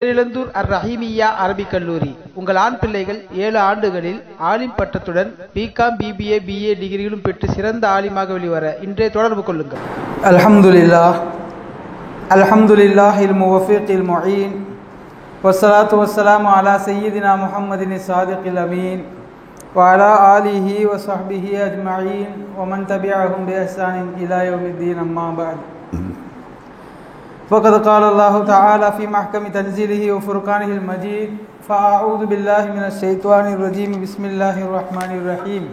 பேரிழந்தூர் அர்-ரஹீமிய்யா Arabic கல்லூரி. உங்கள் ஆண் பிள்ளைகள் 7 ஆண்டுகளில் ஆலிம் பட்டத்துடன் பிகாம், பிபிஏ, பிஏ டிகிரிகளும் பெற்று சிறந்த ஆலிமாக வெளிவர இன்றே தொடர்பு கொள்ளுங்கள். அல்ஹம்துலில்லாஹில் முவஃபிகில் முஈன் வஸ்ஸலாத்து வஸ்ஸலாமு அலா சய்யிதினா முஹம்மதின் ஸாதிகில் அமீன் வ அலா ஆலிஹி வ ஸஹ்பிஹி அஜ்மஈன் வ மன் தபிஅஹும் பி இஹ்சானின் இலா யௌமிddin அம்மா பஅத். فقد قال الله تعالى في محكم تنزيله وفرقانه المجيد فأعوذ بالله من الشيطان الرجيم بسم الله الرحمن الرحيم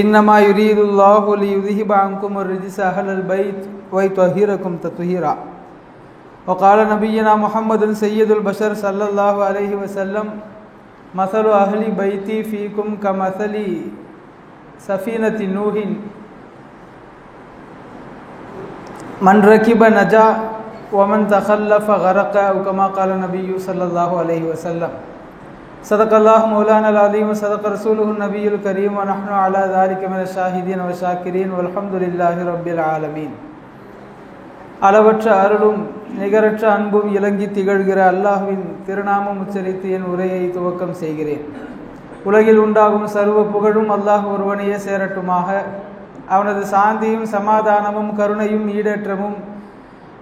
إنما يريد الله ليذهب عنكم الرجس أهل البيت ويطهركم تطهيرا. وقال نبينا محمد سيد البشر صلى الله عليه وسلم مثل أهل بيتي فيكم كمثل سفينة نوح من ركب نجا ومن تخلف غرق أو كما قال النبي صلى الله عليه وسلم. صدق الله مولانا العظيم وصدق رسوله النبي الكريم ونحن على ذلك من الشاهدين والشاكرين والحمد لله رب العالمين. அளவற்ற அருளும் நிகரற்ற அன்பும் இலங்கி திகழ்கிற அல்லாஹ்வின் திருநாமம் உச்சரித்து என் உரையை துவக்கம் செய்கிறேன். உலகில் உண்டாகும் சர்வ புகழும் அல்லாஹ் ஒருவனையே சேரட்டுமாக. அவனது சாந்தியும் சமாதானமும் கருணையும் ஈடேற்றமும்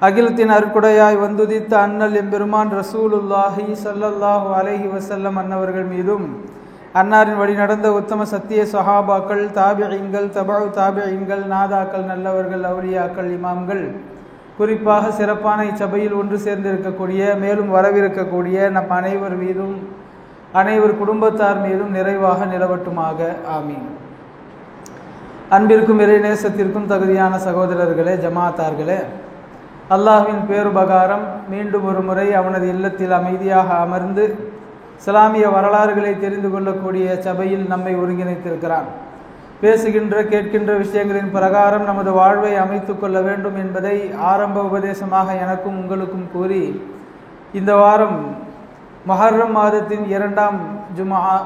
அகிலத்தின் அருட்கொடையாய் வந்துதித்த அண்ணல் எம்பெருமான் ரசூலுல்லாஹி ஸல்லல்லாஹு அலைஹி வஸல்லம் அன்னவர்கள் மீதும், அன்னாரின் வழி நடந்த உத்தம சத்திய சஹாபாக்கள், தாபிஈன்கள், தபஉ தாபிஈன்கள், நாதாக்கள், நல்லவர்கள், அவுலியாக்கள், இமாம்கள், குறிப்பாக சிறப்பான இச்சபையில் ஒன்று சேர்ந்திருக்கக்கூடிய மேலும் வரவிருக்கக்கூடிய நம் அனைவர் மீதும் அனைவர் குடும்பத்தார் மீதும் நிறைவாக நிலவட்டுமாக. ஆமீன். அன்பிற்கும் இறைநேசத்திற்கும் தகுதியான சகோதரர்களே, ஜமாத்தார்களே, அல்லாஹ்வின் பேருபகாரம் மீண்டும் ஒரு முறை அவனது இல்லத்தில் அமைதியாக அமர்ந்து இஸ்லாமிய வரலாறுகளை தெரிந்து கொள்ளக்கூடிய சபையில் நம்மை ஒருங்கிணைத்திருக்கிறான். பேசுகின்ற கேட்கின்ற விஷயங்களின் பிரகாரம் நமது வாழ்வை அமைத்து கொள்ள வேண்டும் என்பதை ஆரம்ப உபதேசமாக எனக்கும் உங்களுக்கும் கூறி, இந்த வாரம் முஹர்ரம் மாதத்தின் 2ஆம் ஜும்ஆ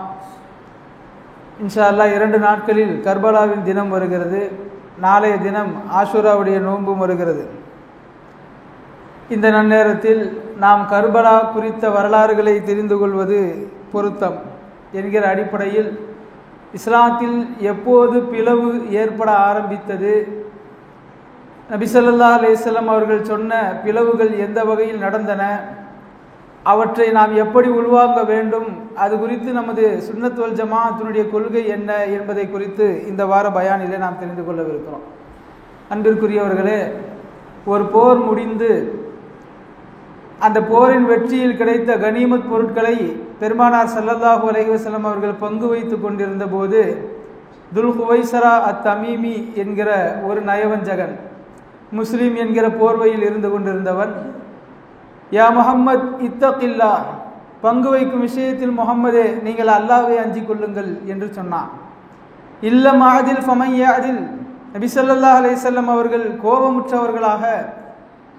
இன்ஷா அல்லாஹ் 2 நாட்களில் கர்பலாவின் தினம் வருகிறது. நாளைய தினம் ஆஷுராவுடைய நோன்பும் வருகிறது. இந்த நன்னேரத்தில் நாம் கர்பலா குறித்த வரலாறுகளை தெரிந்து கொள்வது பொருத்தம் என்கிற அடிப்படையில் இஸ்லாத்தில் எப்போது பிளவு ஏற்பட ஆரம்பித்தது, நபி ஸல்லல்லாஹு அலைஹி வஸல்லம் அவர்கள் சொன்ன பிளவுகள் எந்த வகையில் நடந்தன, அவற்றை நாம் எப்படி உள்வாங்க வேண்டும், அது குறித்து நமது சுன்னத் வல் ஜமாஅத்தினுடைய கொள்கை என்ன என்பதை குறித்து இந்த வார பயானிலே நாம் தெரிந்து கொள்ளவிருக்கிறோம். அன்பிற்குரியவர்களே, ஒரு போர் முடிந்து அந்த போரின் வெற்றியில் கிடைத்த கனிமத் பொருட்களை பெருமானார் ஸல்லல்லாஹு அலைஹி வஸல்லம் அவர்கள் பங்கு வைத்து கொண்டிருந்த போது துல் ஹுவைஸரா அத்-தமீமி என்கிற ஒரு நயவஞ்சகன், முஸ்லிம் என்கிற போர்வையில் இருந்து கொண்டிருந்தவன், யா முஹம்மத் இத்தகில்லா, பங்கு வைக்கும் விஷயத்தில் முஹம்மதே நீங்கள் அல்லாஹ்வை அஞ்சிக் கொள்ளுங்கள் என்று சொன்னான். இல்லம் ஆதில் ஃபமையாதில், நபி ஸல்லல்லாஹு அலைஹி வஸல்லம் அவர்கள் கோபமுற்றவர்களாக,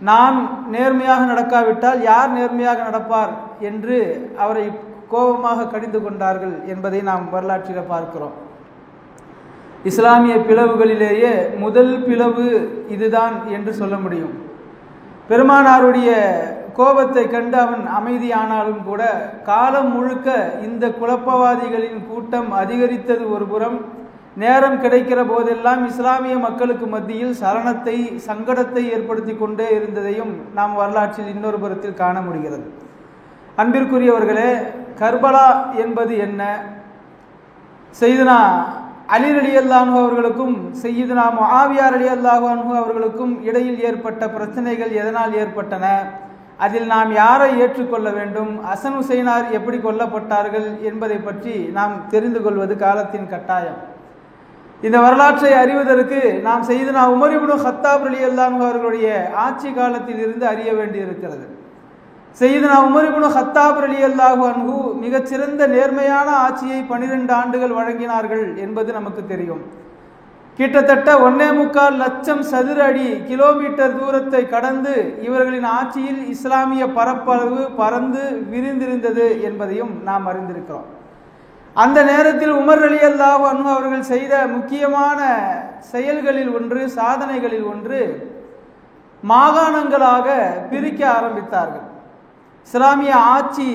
நான் நேர்மையாக நடக்காவிட்டால் யார் நேர்மையாக நடப்பார் என்று அவரை கோபமாக கடிந்து கொண்டார்கள் என்பதை நாம் வரலாற்றில் பார்க்கிறோம். இஸ்லாமிய பிளவுகளிலேயே முதல் பிளவு இதுதான் என்று சொல்ல முடியும். பெருமானாருடைய கோபத்தை கண்டு அவன் அமைதியானாலும் கூட காலம் முழுக்க இந்த குழப்பவாதிகளின் கூட்டம் அதிகரித்தது ஒரு புறம், நேரம் கிடைக்கிற போதெல்லாம் இஸ்லாமிய மக்களுக்கு மத்தியில் சலனத்தை, சங்கடத்தை ஏற்படுத்தி கொண்டே இருந்ததையும் நாம் வரலாற்றில் இன்னொரு புறத்தில் காண முடிகிறது. அன்பிற்குரியவர்களே, கர்பலா என்பது என்ன? சையதுனா அலி ரலியல்லாஹு அன்ஹு அவர்களுக்கும் சையதுனா முஆவியா ரலியல்லாஹு அன்ஹு அவர்களுக்கும் இடையில் ஏற்பட்ட பிரச்சனைகள் எதனால் ஏற்பட்டன, அதில் நாம் யாரை ஏற்றுக்கொள்ள வேண்டும், ஹசன் ஹுசைனார் எப்படி கொல்லப்பட்டார்கள் என்பதை பற்றி நாம் தெரிந்து கொள்வது காலத்தின் கட்டாயம். இந்த வரலாற்றை அறிவதற்கு நாம் சையதுனா உமர் இப்னு கத்தாப் ரலியல்லாஹு அன்ஹு அவர்களுடைய ஆட்சி காலத்தில் இருந்து அறிய வேண்டியிருக்கிறது. சையதுனா உமர் இப்னு கத்தாப் ரலியல்லாஹு அன்ஹு மிகச்சிறந்த நேர்மையான ஆட்சியை 12 ஆண்டுகள் வழங்கினார்கள் என்பது நமக்கு தெரியும். கிட்டத்தட்ட 1.25 லட்சம் சதுர அடி கிலோமீட்டர் தூரத்தை கடந்து இவர்களின் ஆட்சியில் இஸ்லாமிய பரப்பளவு பறந்து விரிந்திருந்தது என்பதையும் நாம் அறிந்திருக்கிறோம். அந்த நேரத்தில் உமர் ரலியல்லாஹு அன்ஹு அவர்கள் செய்த முக்கியமான செயல்களில் ஒன்று, சாதனைகளில் ஒன்று, மாகாணங்களாக பிரிக்க ஆரம்பித்தார்கள். இஸ்லாமிய ஆட்சி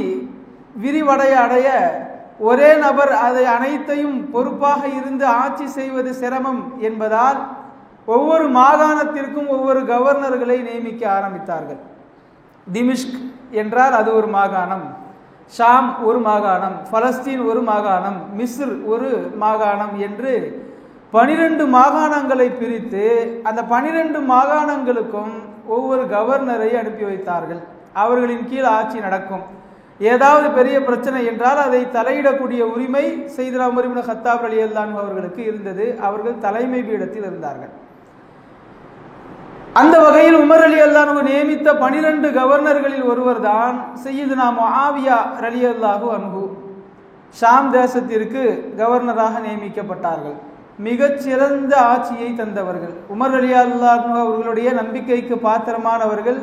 விரிவடைய ஒரே நபர் அதை அனைத்தையும் பொறுப்பாக இருந்து ஆட்சி செய்வது சிரமம் என்பதால் ஒவ்வொரு மாகாணத்திற்கும் ஒவ்வொரு கவர்னர்களை நியமிக்க ஆரம்பித்தார்கள். திமிஷ்க் என்றால் அது ஒரு மாகாணம், ஷாம் ஒரு மாகாணம், பலஸ்தீன் ஒரு மாகாணம், மிஸ்ர் ஒரு மாகாணம் என்று 12 மாகாணங்களை பிரித்து அந்த 12 மாகாணங்களுக்கும் ஒவ்வொரு கவர்னரை அனுப்பி வைத்தார்கள். அவர்களின் கீழ் ஆட்சி நடக்கும். ஏதாவது பெரிய பிரச்சனை என்றால் அதை தலையிடக்கூடிய உரிமை சையதுனா உமர் இப்னு கத்தாப் ரலியல்லாஹு அன்ஹு அவர்களுக்கு இருந்தது. அவர்கள் தலைமை பீடத்தில் இருந்தார்கள். அந்த வகையில் உமர் ரலியல்லாஹு அன்ஹு நியமித்த 12 கவர்னர்களில் ஒருவர் தான் சையதுனா முஆவியா ரலியல்லாஹு அன்ஹு. ஷாம் தேசத்திற்கு கவர்னராக நியமிக்கப்பட்டார்கள். மிகச்சிறந்த ஆட்சியை தந்தவர்கள். உமர் ரலியல்லாஹு அன்ஹு அவர்களுடைய நம்பிக்கைக்கு பாத்திரமானவர்கள்.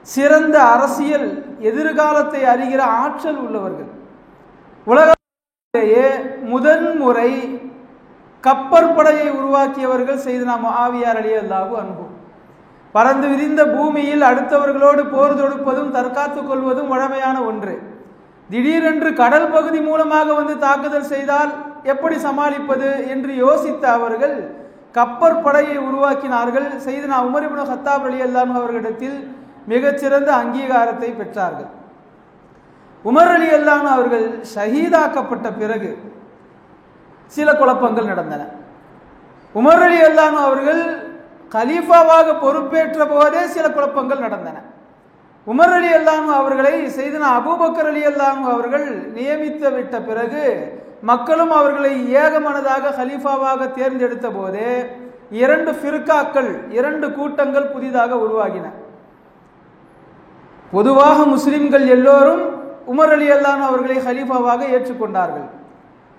சிறந்த அரசியல் எதிர்காலத்தை அறிகிற ஆற்றல் உள்ளவர்கள். உலகத்திலேயே முதன்முறை கப்பற்படையை உருவாக்கியவர்கள் சையதுனா முஆவியா ரலியல்லாஹு அன்ஹு. பறந்து விரிந்த பூமியில் அடுத்தவர்களோடு போர் தொடுப்பதும் தற்காத்துக் கொள்வதும் வழமையான ஒன்று. திடீரென்று கடல் பகுதி மூலமாக வந்து தாக்குதல் செய்தால் எப்படி சமாளிப்பது என்று யோசித்த அவர்கள் கப்பற்படையை உருவாக்கினார்கள். சையதுனா உமர் இப்னு கத்தாப் ரலியல்லாஹு அன்ஹு அவர்களிடத்தில் மிகச்சிறந்த அங்கீகாரத்தை பெற்றார்கள். உமர் ரலியல்லாஹு அன்ஹு அவர்கள் ஷஹீதாக்கப்பட்ட பிறகு சில குழப்பங்கள் நடந்தன. உமர் ரலியல்லாஹு அன்ஹு அவர்கள் கலீஃபாவாக பொறுப்பேற்ற போதே சில குழப்பங்கள் நடந்தன. உமர் ரலியல்லாஹு அன்ஹு அவர்களை சையதுனா அபூபக்கர் ரலியல்லாஹு அன்ஹு அவர்கள் நியமித்து விட்ட பிறகு மக்களும் அவர்களை ஏகமனதாக கலீஃபாவாக தேர்ந்தெடுத்த போதே 2 ஃபிர்காக்கள், 2 கூட்டங்கள் புதிதாக உருவாகின. பொதுவாக முஸ்லிம்கள் எல்லோரும் உமர் ரலியல்லாஹு அன்ஹு அவர்களை கலீஃபாவாக ஏற்றுக்கொண்டார்கள்.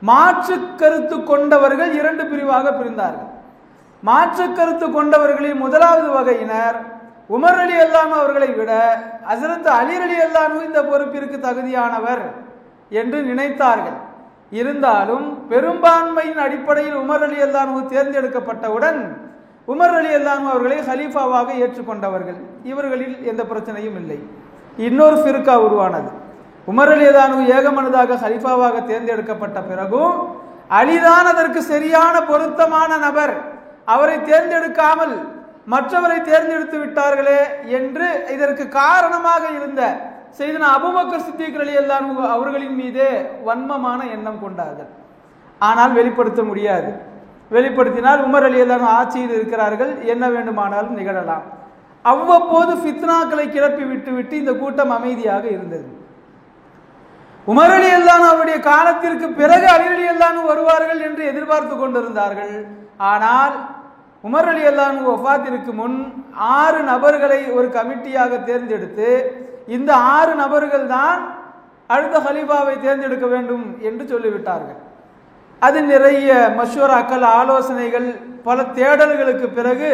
மாற்று கருத்து கொண்டவர்கள் 2 பிரிவாக பிரிந்தார்கள். மாற்று கருத்து கொண்டவர்களில் முதலாவது வகையினர் உமர் ரலியல்லாஹு அன்ஹு அவர்களை விட ஹஜ்ரத் அலி ரலியல்லாஹு அன்ஹு இந்த பொறுப்பிற்கு தகுதியானவர் என்று நினைத்தார்கள். இருந்தாலும் பெரும்பான்மையின் அடிப்படையில் உமர் ரலியல்லாஹு அன்ஹு தேர்ந்தெடுக்கப்பட்டவுடன் உமர் ரலியல்லாஹு அன்ஹு அவர்களை கலீஃபாவாக ஏற்றுக்கொண்டவர்கள். இவர்களில் எந்த பிரச்சனையும் இல்லை. இன்னொரு ஃபிர்கா உருவானது. உமர் ரலியல்லாஹு அன்ஹு ஏகமனதாக கலீஃபாவாக தேர்ந்தெடுக்கப்பட்ட பிறகும் அலிதான் அதற்கு சரியான பொருத்தமான நபர், அவரை தேர்ந்தெடுக்காமல் மற்றவரை தேர்ந்தெடுத்து விட்டார்களே என்று இதற்கு காரணமாக இருந்த சையதுனா அபூபக்கர் சித்திக் ரலியல்லாஹு அன்ஹு அவர்களின் மீதே வன்மமான எண்ணம் கொண்டார்கள். ஆனால் வெளிப்படுத்த முடியாது. வெளிப்படுத்தினால் உமர் ரலியல்லாஹு அன்ஹு ஆட்சியில் இருக்கிறார்கள், என்ன வேண்டுமானாலும் நிகழலாம். அவ்வப்போது ஃபித்னாக்களை கிளப்பி விட்டு இந்த கூட்டம் அமைதியாக இருந்தது. உமர் ரலியல்லாஹு அன்ஹு அவருடைய காலத்திற்கு பிறகு அலி ரலியல்லாஹு அன்ஹு வருவார்கள் என்று எதிர்பார்த்து கொண்டிருந்தார்கள். ஆனால் உமர் ரலியல்லாஹு அன்ஹு வஃபாத்திற்கு முன் 6 நபர்களை ஒரு கமிட்டியாக தேர்ந்தெடுத்து இந்த 6 நபர்கள் தான் அடுத்த கலீஃபாவை தேர்ந்தெடுக்க வேண்டும் என்று சொல்லிவிட்டார்கள். அது நிறைய மஷூராக்கள், ஆலோசனைகள், பல தேடல்களுக்கு பிறகு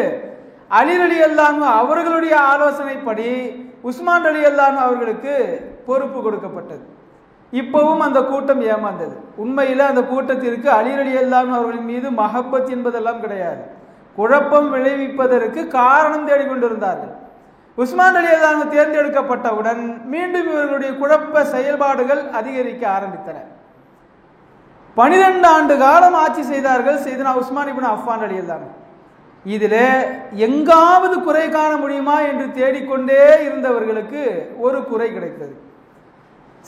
அலி ரலியல்லாஹு அன்ஹு அவர்களுடைய ஆலோசனைப்படி உஸ்மான் ரலியல்லாஹு அன்ஹு அவர்களுக்கு பொறுப்பு கொடுக்கப்பட்டது. இப்பவும் அந்த கூட்டம் ஏமாந்தது. உண்மையில் அந்த கூட்டத்திற்கு அலி ரலியல்லாஹு அன்ஹு அவர்களின் மீது மஹப்பத் என்பதெல்லாம் கிடையாது. குழப்பம் விளைவிப்பதற்கு காரணம் தேடிக்கொண்டிருந்தார்கள். உஸ்மான் ரலியல்லாஹு அன்ஹு தேர்ந்தெடுக்கப்பட்டவுடன் மீண்டும் இவர்களுடைய குழப்ப செயல்பாடுகள் அதிகரிக்க ஆரம்பித்தன. 12 ஆண்டு காலம் ஆட்சி செய்தார்கள் சையதுனா உஸ்மான் இப்னு அஃபான் ரலியல்லாஹு அன்ஹு. இதிலே எங்காவது குறை காண முடியுமா என்று தேடிக்கொண்டே இருந்தவர்களுக்கு ஒரு குறை கிடைத்தது.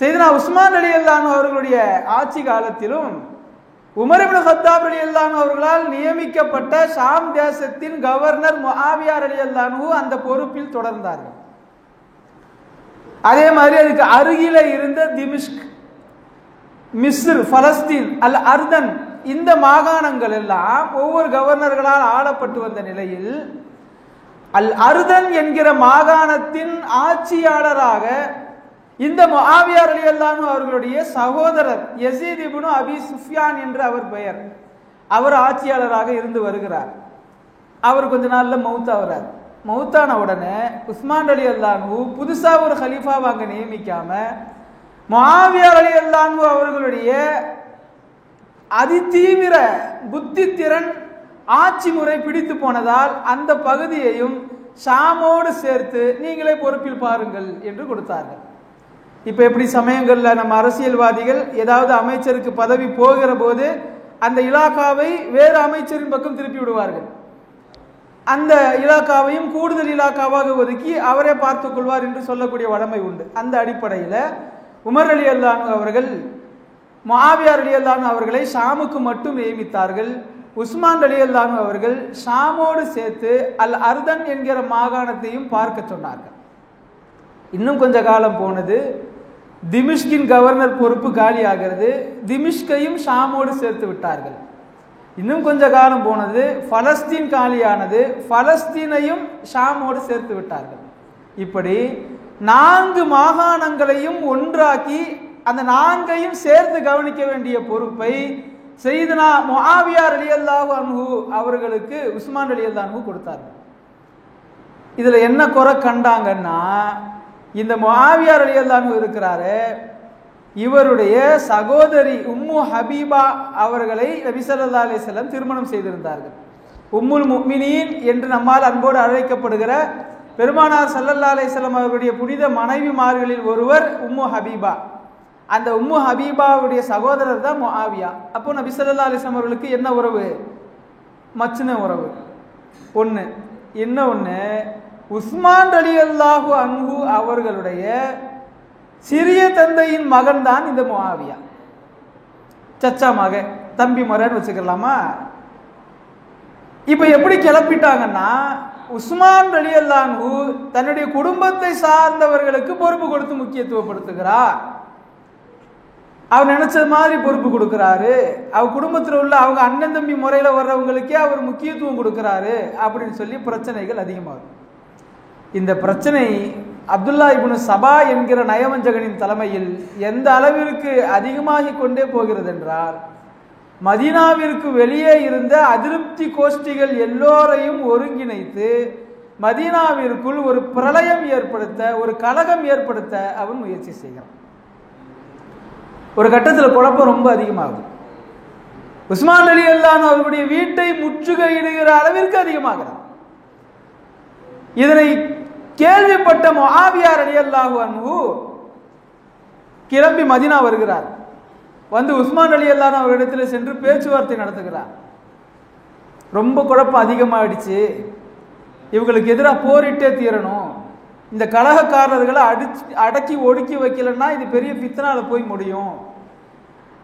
சையதுனா உஸ்மான் ரலியல்லாஹு அன்ஹு அவர்களுடைய ஆட்சி காலத்திலும் உமர் இப்னு கத்தாப் ரலியல்லாஹு அன்ஹு அவர்களால் நியமிக்கப்பட்ட ஷாம் தேசத்தின் கவர்னர் முஆவியா ரலியல்லாஹு அன்ஹு அந்த பொறுப்பில் தொடர்ந்தார்கள். அதே மாதிரி அதுக்கு அருகில இருந்த திமிஷ்க், மிஸ்ர், பலஸ்தீன், அல் அர்தன் இந்த மாகாணங்கள் எல்லாம் ஒவ்வொரு கவர்னர்களால் ஆளப்பட்டு வந்த நிலையில் அல் அர்தன் என்கிற மாகாணத்தின் ஆட்சியாளராக இந்த முஆவியா ரலியல்லாஹு அன்ஹு அவர்களுடைய சகோதரர் யஸீத் இப்னு அபி சுஃப்யான் என்று அவர் பெயர், அவர் ஆட்சியாளராக இருந்து வருகிறார். அவர் கொஞ்ச நாள்ல மௌத்தாகிறார். மௌத்தான உடனே உஸ்மான் ரலியல்லாஹு அன்ஹு புதுசா ஒரு கலீஃபாவை அங்க நியமிக்காம முஆவியா ரலியல்லாஹு அன்ஹு அவர்களுடைய அதிதீவிர புத்தித்திறன் ஆட்சி முறை பிடித்து போனதால் அந்த பகுதியையும் ஷாமோடு சேர்த்து நீங்களே பொறுப்பில் பாருங்கள் என்று கொடுத்தார்கள். இப்போ எப்படி சமயங்களில் நம்ம அரசியல்வாதிகள் ஏதாவது அமைச்சருக்கு பதவி போகிற போது அந்த இலாக்காவை வேறு அமைச்சரின் பக்கம் திருப்பி விடுவார்கள். அந்த இலாக்காவையும் கூடுதல் இலாக்காவாக ஒதுக்கி அவரே பார்த்துக் கொள்வார் என்று சொல்லக்கூடிய வழமை உண்டு. அந்த அடிப்படையில் உமர் ரலியல்லாஹு அன்ஹு அவர்கள் முஆவியா ரலியல்லாஹு அன்ஹு அவர்களை ஷாமுக்கு மட்டும் நியமித்தார்கள். உஸ்மான் ரலியல்லாஹு அன்ஹு அவர்கள் ஷாமோடு சேர்த்து அல் அர்தன் என்கிற மாகாணத்தையும் பார்க்க சொன்னார்கள். இன்னும் கொஞ்ச காலம் போனது, திமிஷ்கின் கவர்னர் பொறுப்பு காலியாகிறது. திமிஷ்கையும் ஷாமோடு சேர்த்து விட்டார்கள். இன்னும் கொஞ்ச காலம் போனது, பலஸ்தீன் காலியானது. பலஸ்தீனையும் ஷாமோடு சேர்த்து விட்டார்கள். இப்படி 4 மாகாணங்களையும் ஒன்றாக்கி அந்த 4ஐயும் சேர்த்து கவனிக்க வேண்டிய பொறுப்பை சையதுனா முஆவியா ரலியல்லாஹு அன்ஹு அவர்களுக்கு உஸ்மான் ரலியல்லாஹு அன்ஹு கொடுத்தார்கள். இதுல என்ன குறை கண்டாங்கன்னா, இந்த முஆவியா ரலியல்லாஹு அன்ஹு இருக்கிறாரு, இவருடைய சகோதரி உம்மு ஹபீபா அவர்களை நபி ஸல்லல்லாஹு அலைஹி வஸல்லம் திருமணம் செய்திருந்தார்கள். உம்முல் முஃமினீன் என்று நம்மால் அன்போடு அழைக்கப்படுகிற பெருமானார் ஸல்லல்லாஹு அலைஹி வஸல்லம் அவருடைய புனித மனைவிமார்களில் ஒருவர் உம்மு ஹபீபா. அந்த உம்மு ஹபீபாவுடைய சகோதரர் தான் முஆவியா. அப்போ நபி ஸல்லல்லாஹு அலைஹி வஸல்லம் அவர்களுக்கு என்ன உறவு? மச்சின உறவு ஒன்று. இன்னொன்று, உஸ்மான் ரலியல்லாஹு அன்ஹு அவர்களுடைய சிறிய தந்தையின் மகன் தான் இந்த முஆவியா. சச்சா மக, தம்பி மகன்னு வச்சுக்கலாமா? இப்ப எப்படி கிளப்பிட்டாங்கன்னா, உஸ்மான் ரலியல்லாஹு அன்ஹு தன்னுடைய குடும்பத்தை சார்ந்தவர்களுக்கு பொறுப்பு கொடுத்து முக்கியத்துவப்படுத்துகிறார். அவர் நினைச்சது மாதிரி பொறுப்பு கொடுக்கிறாரு. அவர் குடும்பத்தில் உள்ள அவங்க அண்ணன் தம்பி முறையில வர்றவங்களுக்கே அவர் முக்கியத்துவம் கொடுக்கிறாரு அப்படின்னு சொல்லி பிரச்சனைகள் அதிகமாகும். இந்த பிரச்சனை அப்துல்லா இப்னு சபா என்கிற நயவஞ்சகனின் தலைமையில் எந்த அளவிற்கு அதிகமாகி கொண்டே போகிறது என்றால், மதீனாவிற்கு வெளியே இருந்த அதிருப்தி கோஷ்டிகள் எல்லோரையும் ஒருங்கிணைத்து மதீனாவிற்குள் ஒரு பிரளயம் ஏற்படுத்த, ஒரு கலகம் ஏற்படுத்த அவன் முயற்சி செய்கிறான். ஒரு கட்டத்தில் குழப்பம் ரொம்ப அதிகமாகுது. உஸ்மான் ரலியல்லாஹு அன்ஹு அவருடைய வீட்டை முற்றுகையிடுகிற அளவிற்கு அதிகமாகிறது. இதனை கேள்விப்பட்ட முஆவியா ரலியல்லாஹு அன்ஹு கிளம்பி மதீனா வருகிறார். வந்து உஸ்மான் ரலியல்லாஹு அன்ஹு அவரிடத்தில் சென்று பேச்சுவார்த்தை நடத்துகிறார். ரொம்ப குழப்பம் அதிகமாகிடுச்சு, இவங்களுக்கு எதிராக போரிட்டே தீரணும், இந்த கலகக்காரர்களை அடக்கி ஒடுக்கி வைக்கலன்னா இது பெரிய ஃபித்னால போய் முடியும்,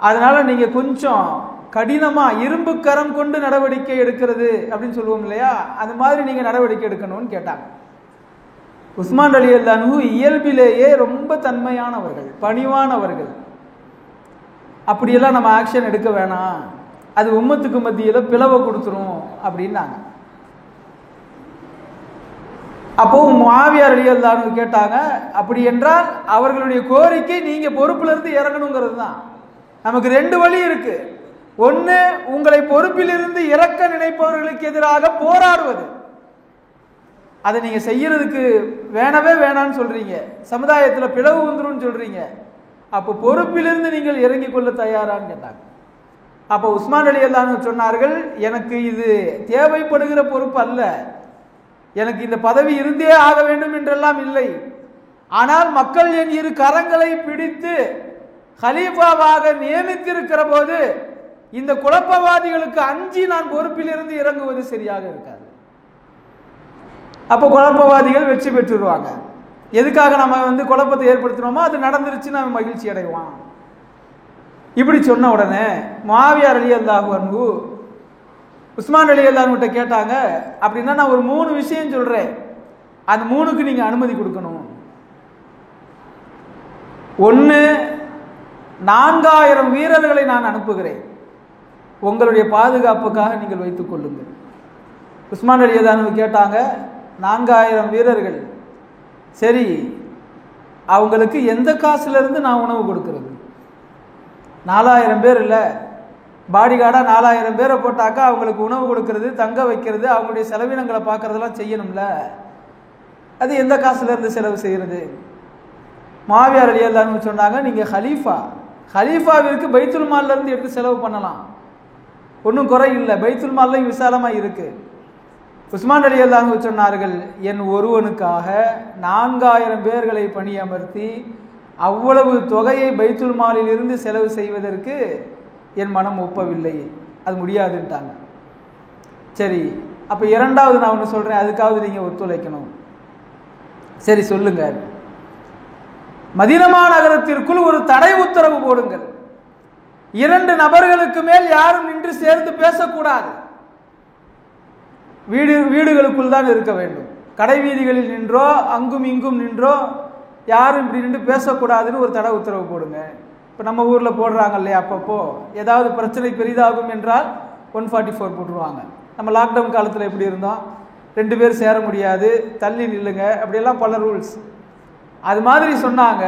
அதனால நீங்க கொஞ்சம் கடினமா இரும்பு கரம் கொண்டு நடவடிக்கை எடுக்கிறது அப்படின்னு சொல்லுவோம் இல்லையா, அது மாதிரி நீங்க நடவடிக்கை எடுக்கணும்னு கேட்டாங்க. உஸ்மான் ரலியல்லாஹு அன்ஹு இயல்பிலேயே ரொம்ப தன்மையானவர்கள், பணிவானவர்கள். அப்படியெல்லாம் நம்ம ஆக்ஷன் எடுக்க வேணாம், அது உம்மத்துக்கு மத்தியில் பிளவை கொடுத்துரும் அப்படின்னாங்க. அப்போ முஆவியா ரலியல்லாஹு அன்ஹு கேட்டாங்க, அப்படி என்றால் அவர்களுடைய கோரிக்கை நீங்க பொறுப்புல இருந்து இறங்கணுங்கிறது தான். நமக்கு 2 வழி இருக்கு. ஒன்று, உங்களை பொறுப்பிலிருந்து இறக்க நினைப்பவர்களுக்கு எதிராக போராடுவது. அதை நீங்க செய்யறதுக்கு வேணவே வேணான்னு சொல்றீங்க, சமுதாயத்தில் பிளவு வந்துரும் சொல்றீங்க. அப்போ பொறுப்பிலிருந்து நீங்கள் இறங்கி கொள்ள தயாரான்னு கேட்டாங்க. அப்போ உஸ்மான் ரலியல்லாஹு அன்ஹு சொன்னார்கள், எனக்கு இது தேவைப்படுகிற பொறுப்பு அல்ல, எனக்கு இந்த பதவி இருந்தே ஆக வேண்டும் என்றெல்லாம் இல்லை. ஆனால் மக்கள் என் 2 கரங்களை பிடித்து கலீஃபாவாக நியமித்திருக்கிற போது இந்த குழப்பவாதிகளுக்கு அஞ்சி நான் பொறுப்பில் இருந்து இறங்குவது சரியாக இருக்காது. அப்போ குழப்பவாதிகள் வெற்றி பெற்றுருவாங்க. எதுக்காக நம்ம குழப்பத்தை ஏற்படுத்தினோமோ அது நடந்துருச்சு, நம்ம மகிழ்ச்சி அடைவான். இப்படி சொன்ன உடனே முஆவியா ரலியல்லாஹு அன்ஹு உஸ்மான் ரலியல்லாஹு அன்ஹு கிட்ட கேட்டாங்க, அப்படின்னா நான் ஒரு 3 விஷயம் சொல்றேன், அந்த 3க்கு நீங்க அனுமதி கொடுக்கணும். 1, 4000 வீரர்களை நான் அனுப்புகிறேன், உங்களுடைய பாதுகாப்புக்காக நீங்கள் வைத்துக் கொள்ளுங்கள். உஸ்மான் ரலியல்லாஹு அன்ஹு கேட்டாங்க, 4000 வீரர்கள், சரி அவங்களுக்கு எந்த காசுல இருந்து நான் உணவு கொடுக்கிறது? 4000 பேர் இல்லை, பாடிகார்டா 4000 பேரை போட்டாக்கா அவங்களுக்கு உணவு கொடுக்கறது, தங்க வைக்கிறது, அவங்களுடைய செலவினங்களை பார்க்கறதெல்லாம் செய்யணும்ல, அது எந்த காசுல இருந்து செலவு செய்யறது? முஆவியா ரலியல்லாஹு அன்ஹு சொன்னாங்க, நீங்க ஹலீஃபாவிற்கு பைத்துல் மால்ல இருந்து எடுத்து செலவு பண்ணலாம், ஒன்றும் குறை இல்லை, பைத்துல் மால்லையும் விசாலமா இருக்கு. உஸ்மான் ரலியல்லாஹு அன்ஹு சொன்னார்கள், என் ஒருவனுக்காக 4000 பேர்களை பணியமர்த்தி அவ்வளவு தொகையை பைத்துல் மாலில் இருந்து செலவு செய்வதற்கு என் மனம் ஒப்பவில்லை, அது முடியாதுன்ட்டாங்க. சரி, அப்போ இரண்டாவது நான் ஒன்று சொல்கிறேன், அதுக்காவது நீங்கள் ஒத்துழைக்கணும். சரி சொல்லுங்க. மதீனா நகரத்திற்குள் ஒரு தடை உத்தரவு போடுங்கள். 2 நபர்களுக்கு மேல் யாரும் நின்று சேர்ந்து பேசக்கூடாது. வீடுகளுக்குள் தான் இருக்க வேண்டும். கடை வீதிகளில் நின்றோ அங்கும் இங்கும் நின்றோ யாரும் இப்படி நின்று பேசக்கூடாதுன்னு ஒரு தடை உத்தரவு போடுங்க. இப்போ நம்ம ஊரில் போடுறாங்க இல்லையா, அப்பப்போ ஏதாவது பிரச்சனை பெரிதாகும் என்றால் 144 போட்டுருவாங்க. நம்ம லாக்டவுன் காலத்தில் எப்படி இருந்தோம், 2 பேர் சேர முடியாது, தள்ளி நில்லுங்க, அப்படியெல்லாம் பல ரூல்ஸ். அது மாதிரி சொன்னாங்க.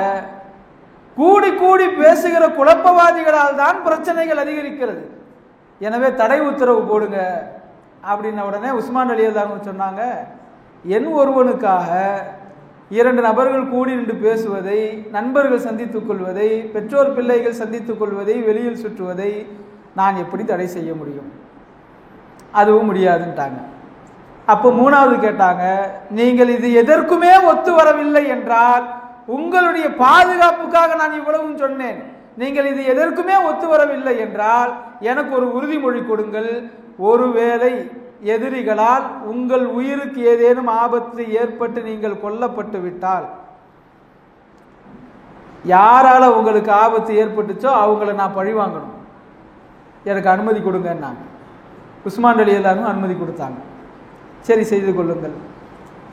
கூடி கூடி பேசுகிற குழப்பவாதிகளால் தான் பிரச்சனைகள் அதிகரிக்கிறது. எனவே தடை உத்தரவு போடுங்க அப்படின்ன உடனே உஸ்மான் ரலியல்லாஹு அன்ஹு சொன்னாங்க, என் ஒருவனுக்காக 2 நபர்கள் கூடி நின்று பேசுவதை, நண்பர்கள் சந்தித்துக் கொள்வதை, பெற்றோர் பிள்ளைகள் சந்தித்துக் கொள்வதை, வெளியில் சுற்றுவதை நான் எப்படி தடை செய்ய முடியும்? அதுவும் முடியாதுன்ட்டாங்க. அப்போ 3வது கேட்டாங்க, நீங்கள் இது எதற்குமே ஒத்து வரவில்லை என்றால், உங்களுடைய பாதுகாப்புக்காக நான் இவ்வளவும் சொன்னேன், நீங்கள் இது எதற்குமே ஒத்து வரவில்லை என்றால் எனக்கு ஒரு உறுதிமொழி கொடுங்கள். ஒருவேளை எதிரிகளால் உங்கள் உயிருக்கு ஏதேனும் ஆபத்து ஏற்பட்டு நீங்கள் கொல்லப்பட்டு விட்டால், யாரால உங்களுக்கு ஆபத்து ஏற்பட்டுச்சோ அவங்கள நான் பழி வாங்கணும், எனக்கு அனுமதி கொடுங்கன்னாங்க. உஸ்மான் ரலியல்லாஹு அன்ஹு அனுமதி கொடுத்தாங்க. சரி செய்து கொள்ளுங்கள்,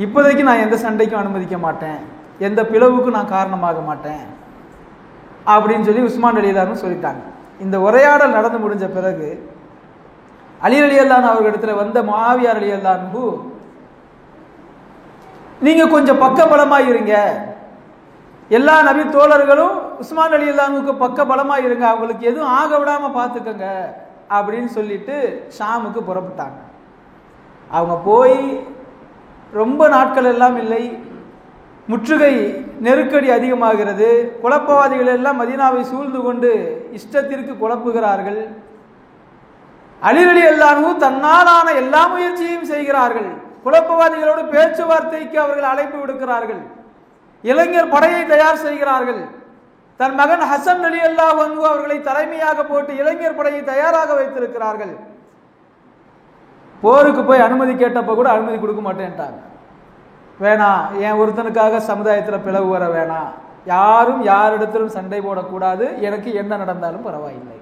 இப்போதைக்கு நான் எந்த சண்டைக்கும் அனுமதிக்க மாட்டேன், எந்த பிளவுக்கும் நான் காரணமாக மாட்டேன் அப்படின்னு சொல்லி உஸ்மான் ரலியல்லாஹு அன்ஹு சொல்லிட்டாங்க. இந்த உரையாடல் நடந்து முடிஞ்ச பிறகு அலி ரலியல்லாஹு அன்ஹு அவர்களிடத்துல வந்த முஆவியா ரலியல்லாஹு அன்ஹு, நீங்க கொஞ்சம் பக்கபலமா இருங்க, எல்லா நபி தோழர்களும் உஸ்மான் ரலியல்லாஹு அன்ஹுக்கு பக்கபலமா இருங்க, அவங்களுக்கு எதுவும் ஆக விடாம பார்த்துக்கங்க அப்படின்னு சொல்லிட்டு ஷாமுக்கு புறப்பட்டாங்க. அவங்க போய் ரொம்ப நாட்கள் எல்லாம் இல்லை, முற்றுகை நெருக்கடி அதிகமாகிறது. குழப்பவாதிகள் எல்லாம் மதீனாவை சூழ்ந்து கொண்டு இஷ்டத்திற்கு குழப்புகிறார்கள். அலி ரலியல்லாஹு அன்ஹு தன்னாலான எல்லா முயற்சியையும் செய்கிறார்கள். குழப்பவாதிகளோடு பேச்சுவார்த்தைக்கு அவர்கள் அழைப்பு விடுக்கிறார்கள். இளைஞர் படையை தயார் செய்கிறார்கள். தன் மகன் ஹசன் ரலியல்லாஹு அன்ஹு அவர்களை தலைமையாக போட்டு இளைஞர் படையை தயாராக வைத்திருக்கிறார்கள். போருக்கு போய் அனுமதி கேட்டப்ப கூட அனுமதி கொடுக்க மாட்டேன்ட்டாங்க. வேணாம், என் ஒருத்தனுக்காக சமுதாயத்தில் பிளவு வர வேணாம், யாரும் யாரிடத்திலும் சண்டை போடக்கூடாது, எனக்கு என்ன நடந்தாலும் பரவாயில்லை.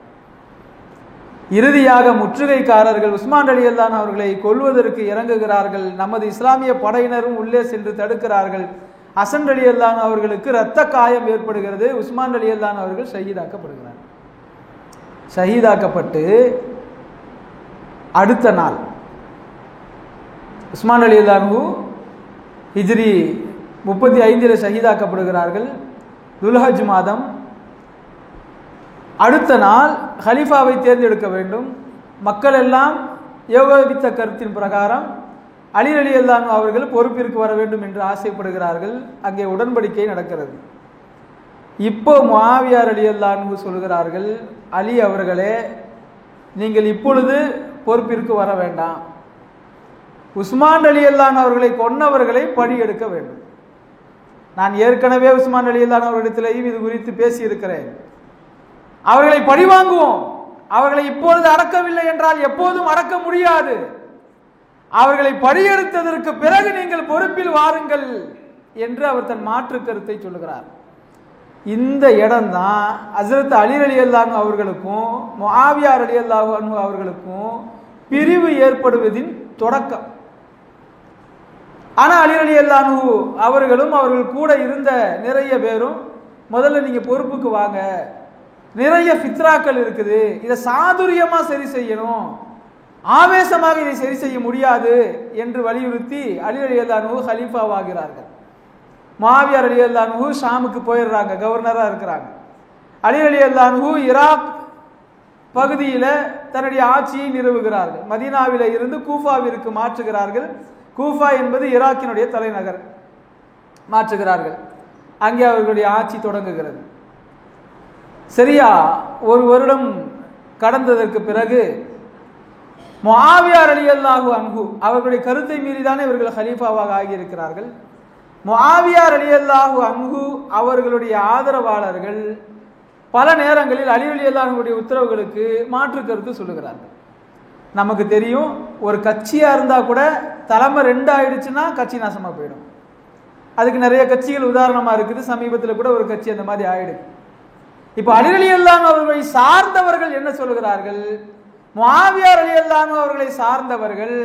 இறுதியாக முற்றுகைக்காரர்கள் உஸ்மான் ரலியல்லாஹு அன்ஹு அவர்களை கொல்வதற்கு இறங்குகிறார்கள். நமது இஸ்லாமிய படையினரும் உள்ளே சென்று தடுக்கிறார்கள். ஹசன் ரலியல்லாஹு அன்ஹு அவர்களுக்கு இரத்த காயம் ஏற்படுகிறது. உஸ்மான் ரலியல்லாஹு அன்ஹு அவர்கள் ஷஹீதாக்கப்படுகிறார். ஷஹீதாக்கப்பட்டு அடுத்த நாள் உஸ்மான் ரலியல்லாஹு அன்ஹு ஹிஜ்ரி 35 ஷஹீதாக்கப்படுகிறார்கள். துல்ஹஜ் மாதம். அடுத்த நாள் ஹலீஃபாவை தேர்ந்தெடுக்க வேண்டும். மக்கள் எல்லாம் ஏகோபித்த கருத்தின் பிரகாரம் அலி ரலியல்லாஹு அன்ஹு அவர்கள் பொறுப்பிற்கு வர வேண்டும் என்று ஆசைப்படுகிறார்கள். அங்கே உடன்படிக்கை நடக்கிறது. இப்போ முஆவியா ரலியல்லாஹு அன்ஹு சொல்கிறார்கள், அலி அவர்களே, நீங்கள் இப்பொழுது பொறுப்பிற்கு வர வேண்டாம், உஸ்மான் ரலியல்லாஹு அன்ஹு அவர்களை கொன்னவர்களை பழி எடுக்க வேண்டும். நான் ஏற்கனவே உஸ்மான் ரலியல்லாஹு அன்ஹு அவர்களிடத்திலேயும் இது குறித்து பேசியிருக்கிறேன். அவர்களை பழி வாங்குவோம், அவர்களை இப்பொழுது அடக்கவில்லை என்றால் எப்போதும் அடக்க முடியாது, அவர்களை பழியெடுத்ததற்கு பிறகு நீங்கள் பொறுப்பில் வாருங்கள் என்று அவர் தன் மாற்று கருத்தை சொல்லுகிறார். இந்த இடம் தான் ஹஜ்ரத் அலி ரலியல்லாஹு அன்ஹு அவர்களுக்கும் முஆவியா ரலியல்லாஹு அன்ஹு அவர்களுக்கும் பிரிவு ஏற்படுவதின் தொடக்கம். ஆனால் அலி ரலியல்லாஹு அன்ஹு அவர்களும் அவர்கள் கூட இருந்த நிறைய பேரும் முதல்ல நீங்க பொறுப்புக்கு வாங்க, நிறைய ஃபித்ராக்கள் இருக்குது, இதை சாதுரியமா சரி செய்யணும், ஆவேசமாக இதை சரி செய்ய முடியாது என்று வலியுறுத்தி அலி ரலியல்லாஹு அன்ஹு ஹலீஃபாவாகிறார்கள். முஆவியா ரலியல்லாஹு அன்ஹு ஷாமுக்கு போயிடுறாங்க, கவர்னரா இருக்கிறாங்க. அலி ரலியல்லாஹு அன்ஹு ஈராக் பகுதியில தன்னுடைய ஆட்சியை நிறுவுகிறார்கள். மதீனாவில இருந்து கூஃபாவிற்கு மாற்றுகிறார்கள். கூஃபா என்பது ஈராக்கினுடைய தலைநகர். மாற்றுகிறார்கள். அங்கே அவர்களுடைய ஆட்சி தொடங்குகிறது. சரியா ஒரு வருடம் கடந்ததற்கு பிறகு முஆவியா ரலியல்லாஹு அன்ஹு அவர்களுடைய கருத்தை மீறிதானே இவர்கள் ஹலீஃபாவாக ஆகியிருக்கிறார்கள். முஆவியா ரலியல்லாஹு அன்ஹு அவர்களுடைய ஆதரவாளர்கள் பல நேரங்களில் அலி ரலியல்லாஹு அன்ஹுடைய உத்தரவுகளுக்கு மாற்று கருத்து சொல்லுகிறார்கள். நமக்கு தெரியும், ஒரு கட்சியா இருந்தா கூட தலைமை 2 ஆயிடுச்சுன்னா கட்சி நாசமா போயிடும். அதுக்கு நிறைய கட்சிகள் உதாரணமா இருக்குது. சமீபத்தில் கூட ஒரு கட்சி அந்த மாதிரி ஆயிடுது. இப்போ அலி ரலியல்லாஹு அவர்களை சார்ந்தவர்கள் என்ன சொல்கிறார்கள்? முஆவியா ரலியல்லாஹு அவர்களை சார்ந்தவர்கள்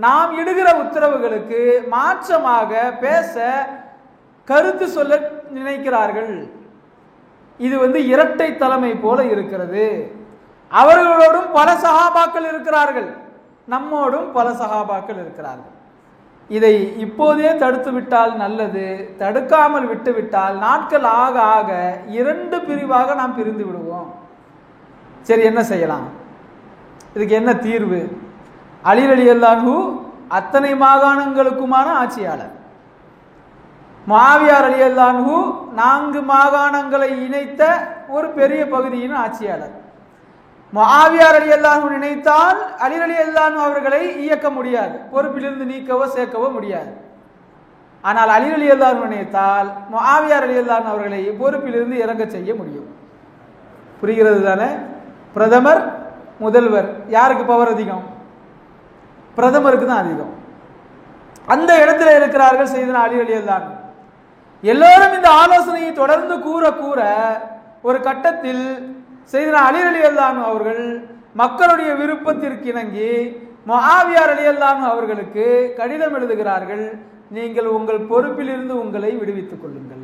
நாம் இடுகிற உத்தரவுகளுக்கு மாற்றமாக பேச கருத்து சொல்ல நினைக்கிறார்கள். இது இரட்டை தலைமை போல இருக்கிறது. அவர்களோடும் பல சஹாபாக்கள் இருக்கிறார்கள், நம்மோடும் பல சஹாபாக்கள் இருக்கிறார்கள். இதை இப்போதே தடுத்து விட்டால் நல்லது. தடுக்காமல் விட்டுவிட்டால் நாட்கள் ஆக ஆக 2 பிரிவாக நாம் பிரிந்து விடுவோம். சரி, என்ன செய்யலாம்? இதுக்கு என்ன தீர்வு? அலி ரலியல்லாஹு அத்தனை மாகாணங்களுக்குமான ஆட்சியாளர். முஆவியா ரலியல்லாஹு 4 மாகாணங்களை இணைத்த ஒரு பெரிய பகுதியின் ஆட்சியாளர். முஆவியா ரலியல்லாஹு நினைத்தால் அலி ரலியல்லாஹு அவர்களை இயக்க முடியாது, பொறுப்பிலிருந்து நீக்கவோ சேர்க்கவோ முடியாது. ஆனால் அலி ரலியல்லாஹு நினைத்தால் முஆவியா ரலியல்லாஹு அவர்களை பொறுப்பிலிருந்து இறங்க செய்ய முடியும். புரிகிறது தானே? பிரதமர், முதல்வர், யாருக்கு பவர் அதிகம்? பிரதமருக்கு தான் அதிகம். அந்த இடத்துல இருக்கிறார்கள் செய்தனா அலி ரலியல்லாஹு. எல்லோரும் இந்த ஆலோசனையை தொடர்ந்து கூற கூற ஒரு கட்டத்தில் செய்தனா அலி ரலியல்லாஹு அவர்கள் மக்களுடைய விருப்பத்திற்கு இணங்கி முஆவியா ரலியல்லாஹு அவர்களுக்கு கடிதம் எழுதுகிறார்கள். நீங்கள் உங்கள் பொறுப்பிலிருந்து உங்களை விடுவித்துக் கொள்ளுங்கள்.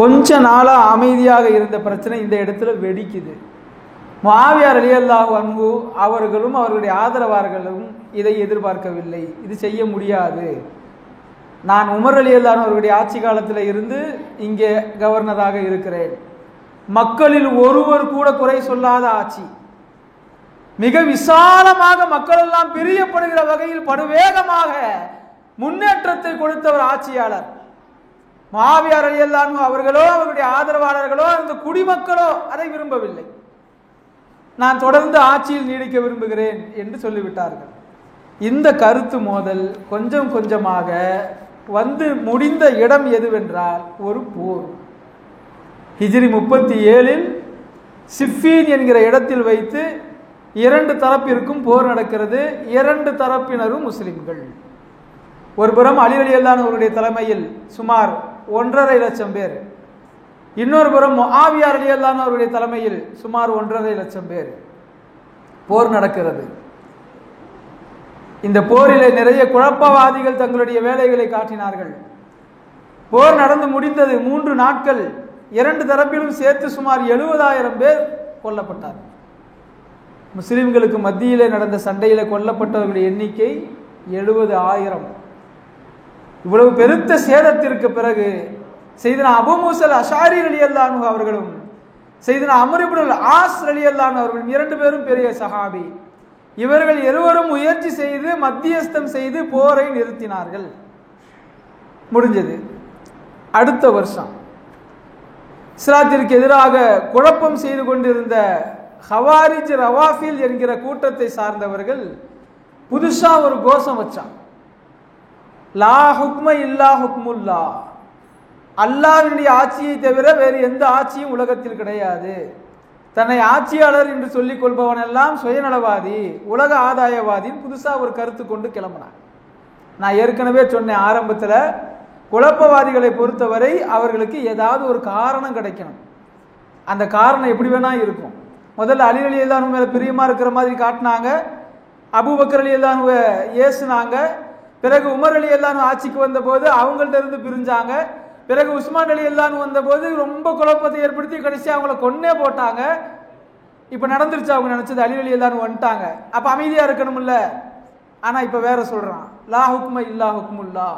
கொஞ்ச நாளா அமைதியாக இருந்த பிரச்சனை இந்த இடத்துல வெடிக்குது. முஆவியா ரலியல்லாஹு அன்ஹு அவர்களும் அவர்களுடைய ஆதரவாளர்களும் இதை எதிர்பார்க்கவில்லை. இது செய்ய முடியாது. நான் உமர் ரலியல்லாஹு அவர்களுடைய ஆட்சி காலத்தில் இருந்து இங்கே கவர்னராக இருக்கிறேன். மக்களில் ஒருவர் கூட குறை சொல்லாத ஆட்சி, மிக விசாலமாக மக்கள் எல்லாம் பிரியப்படுகிற வகையில் படுவேகமாக முன்னேற்றத்தை கொடுத்தவர் ஆட்சியாளர். முஆவியா ரலியல்லாஹு அவர்களோ அவருடைய ஆதரவாளர்களோ அந்த குடிமக்களோ அதை விரும்பவில்லை. நான் தொடர்ந்து ஆட்சியில் நீடிக்க விரும்புகிறேன் என்று சொல்லிவிட்டார்கள். இந்த கருத்து மோதல் கொஞ்சம் கொஞ்சமாக வந்து முடிந்த இடம் எதுவென்றால் ஒரு போர். ஹிஜ்ரி 37 சிஃபீன் என்கிற இடத்தில் வைத்து 2 தரப்பிற்கும் போர் நடக்கிறது. 2 தரப்பினரும் முஸ்லிம்கள். ஒரு புறம் அலி ரலியல்லாஹு அவருடைய தலைமையில் சுமார் 1.5 லட்சம் பேர், இன்னொரு புறம் முஆவியா ரலியல்லாஹு அவருடைய தலைமையில் சுமார் 1.5 லட்சம் பேர் போர் நடக்கிறது. இந்த போரிலே நிறைய குழப்பவாதிகள் தங்களுடைய வேலைகளை காட்டினார்கள். போர் நடந்து முடிந்தது 3 நாட்கள். 2 தரப்பிலும் சேர்த்து சுமார் 70,000 பேர் கொல்லப்பட்டார். முஸ்லிம்களுக்கு மத்தியிலே நடந்த சண்டையில கொல்லப்பட்டவர்களுடைய எண்ணிக்கை 70,000. இவ்வளவு பெருத்த சேதத்திற்கு பிறகு செய்தனா அபூ மூஸா அஷாரி ரலியல்லாஹு அவர்களும் செய்தனா அம்ர் இப்னு ஆஸ் ரலியல்லாஹு அவர்களும் 2 பேரும் பெரிய சஹாபி. இவர்கள் இருவரும் முயற்சி செய்து மத்தியஸ்தம் செய்து போரை நிறுத்தினார்கள். முடிஞ்சது. அடுத்த வருஷம் இஸ்லாத்திற்கு எதிராக குழப்பம் செய்து கொண்டிருந்த ஹவாரிஜ் ரவாஃபில் என்கிற கூட்டத்தை சார்ந்தவர்கள் புதுசா ஒரு கோஷம் வச்சான். லா ஹுக்ம இல்லா ஹுக்முல்லா, அல்லாஹ்வினுடைய ஆட்சியை தவிர வேறு எந்த ஆட்சியும் உலகத்தில் கிடையாது. தன்னை ஆட்சியாளர் என்று சொல்லிக் கொள்பவன் எல்லாம் சுயநலவாதி, உலக ஆதாயவாதின்னு புதுசா ஒரு கருத்து கொண்டு கிளம்பினான். நான் ஏற்கனவே சொன்னேன் ஆரம்பத்தில், குழப்பவாதிகளை பொறுத்தவரை அவர்களுக்கு ஏதாவது ஒரு காரணம் கிடைக்கணும். அந்த காரணம் எப்படி வேணா இருக்கும். முதல்ல அலி ரலியல்லாஹு மேல பிரியமா இருக்கிற மாதிரி காட்டினாங்க, அபூபக்கர் ரலியல்லாஹு ஏசுனாங்க. பிறகு உமர் ரலியல்லாஹு ஆட்சிக்கு வந்த போது அவங்கள்ட்ட இருந்து பிரிஞ்சாங்க. பிறகு உஸ்மான் ரலியல்லாஹு வந்த போது ரொம்ப குழப்பத்தை ஏற்படுத்தி கடைசி அவங்கள கொன்னே போட்டாங்க. இப்ப நடந்துருச்சு. அவங்க நினைச்சது அலி ரலியல்லாஹு வந்துட்டாங்க, அப்ப அமைதியா இருக்கணும்ல. ஆனா இப்ப வேற சொல்றான், லா ஹுக்ம இல்லா ஹுக்முல்லா,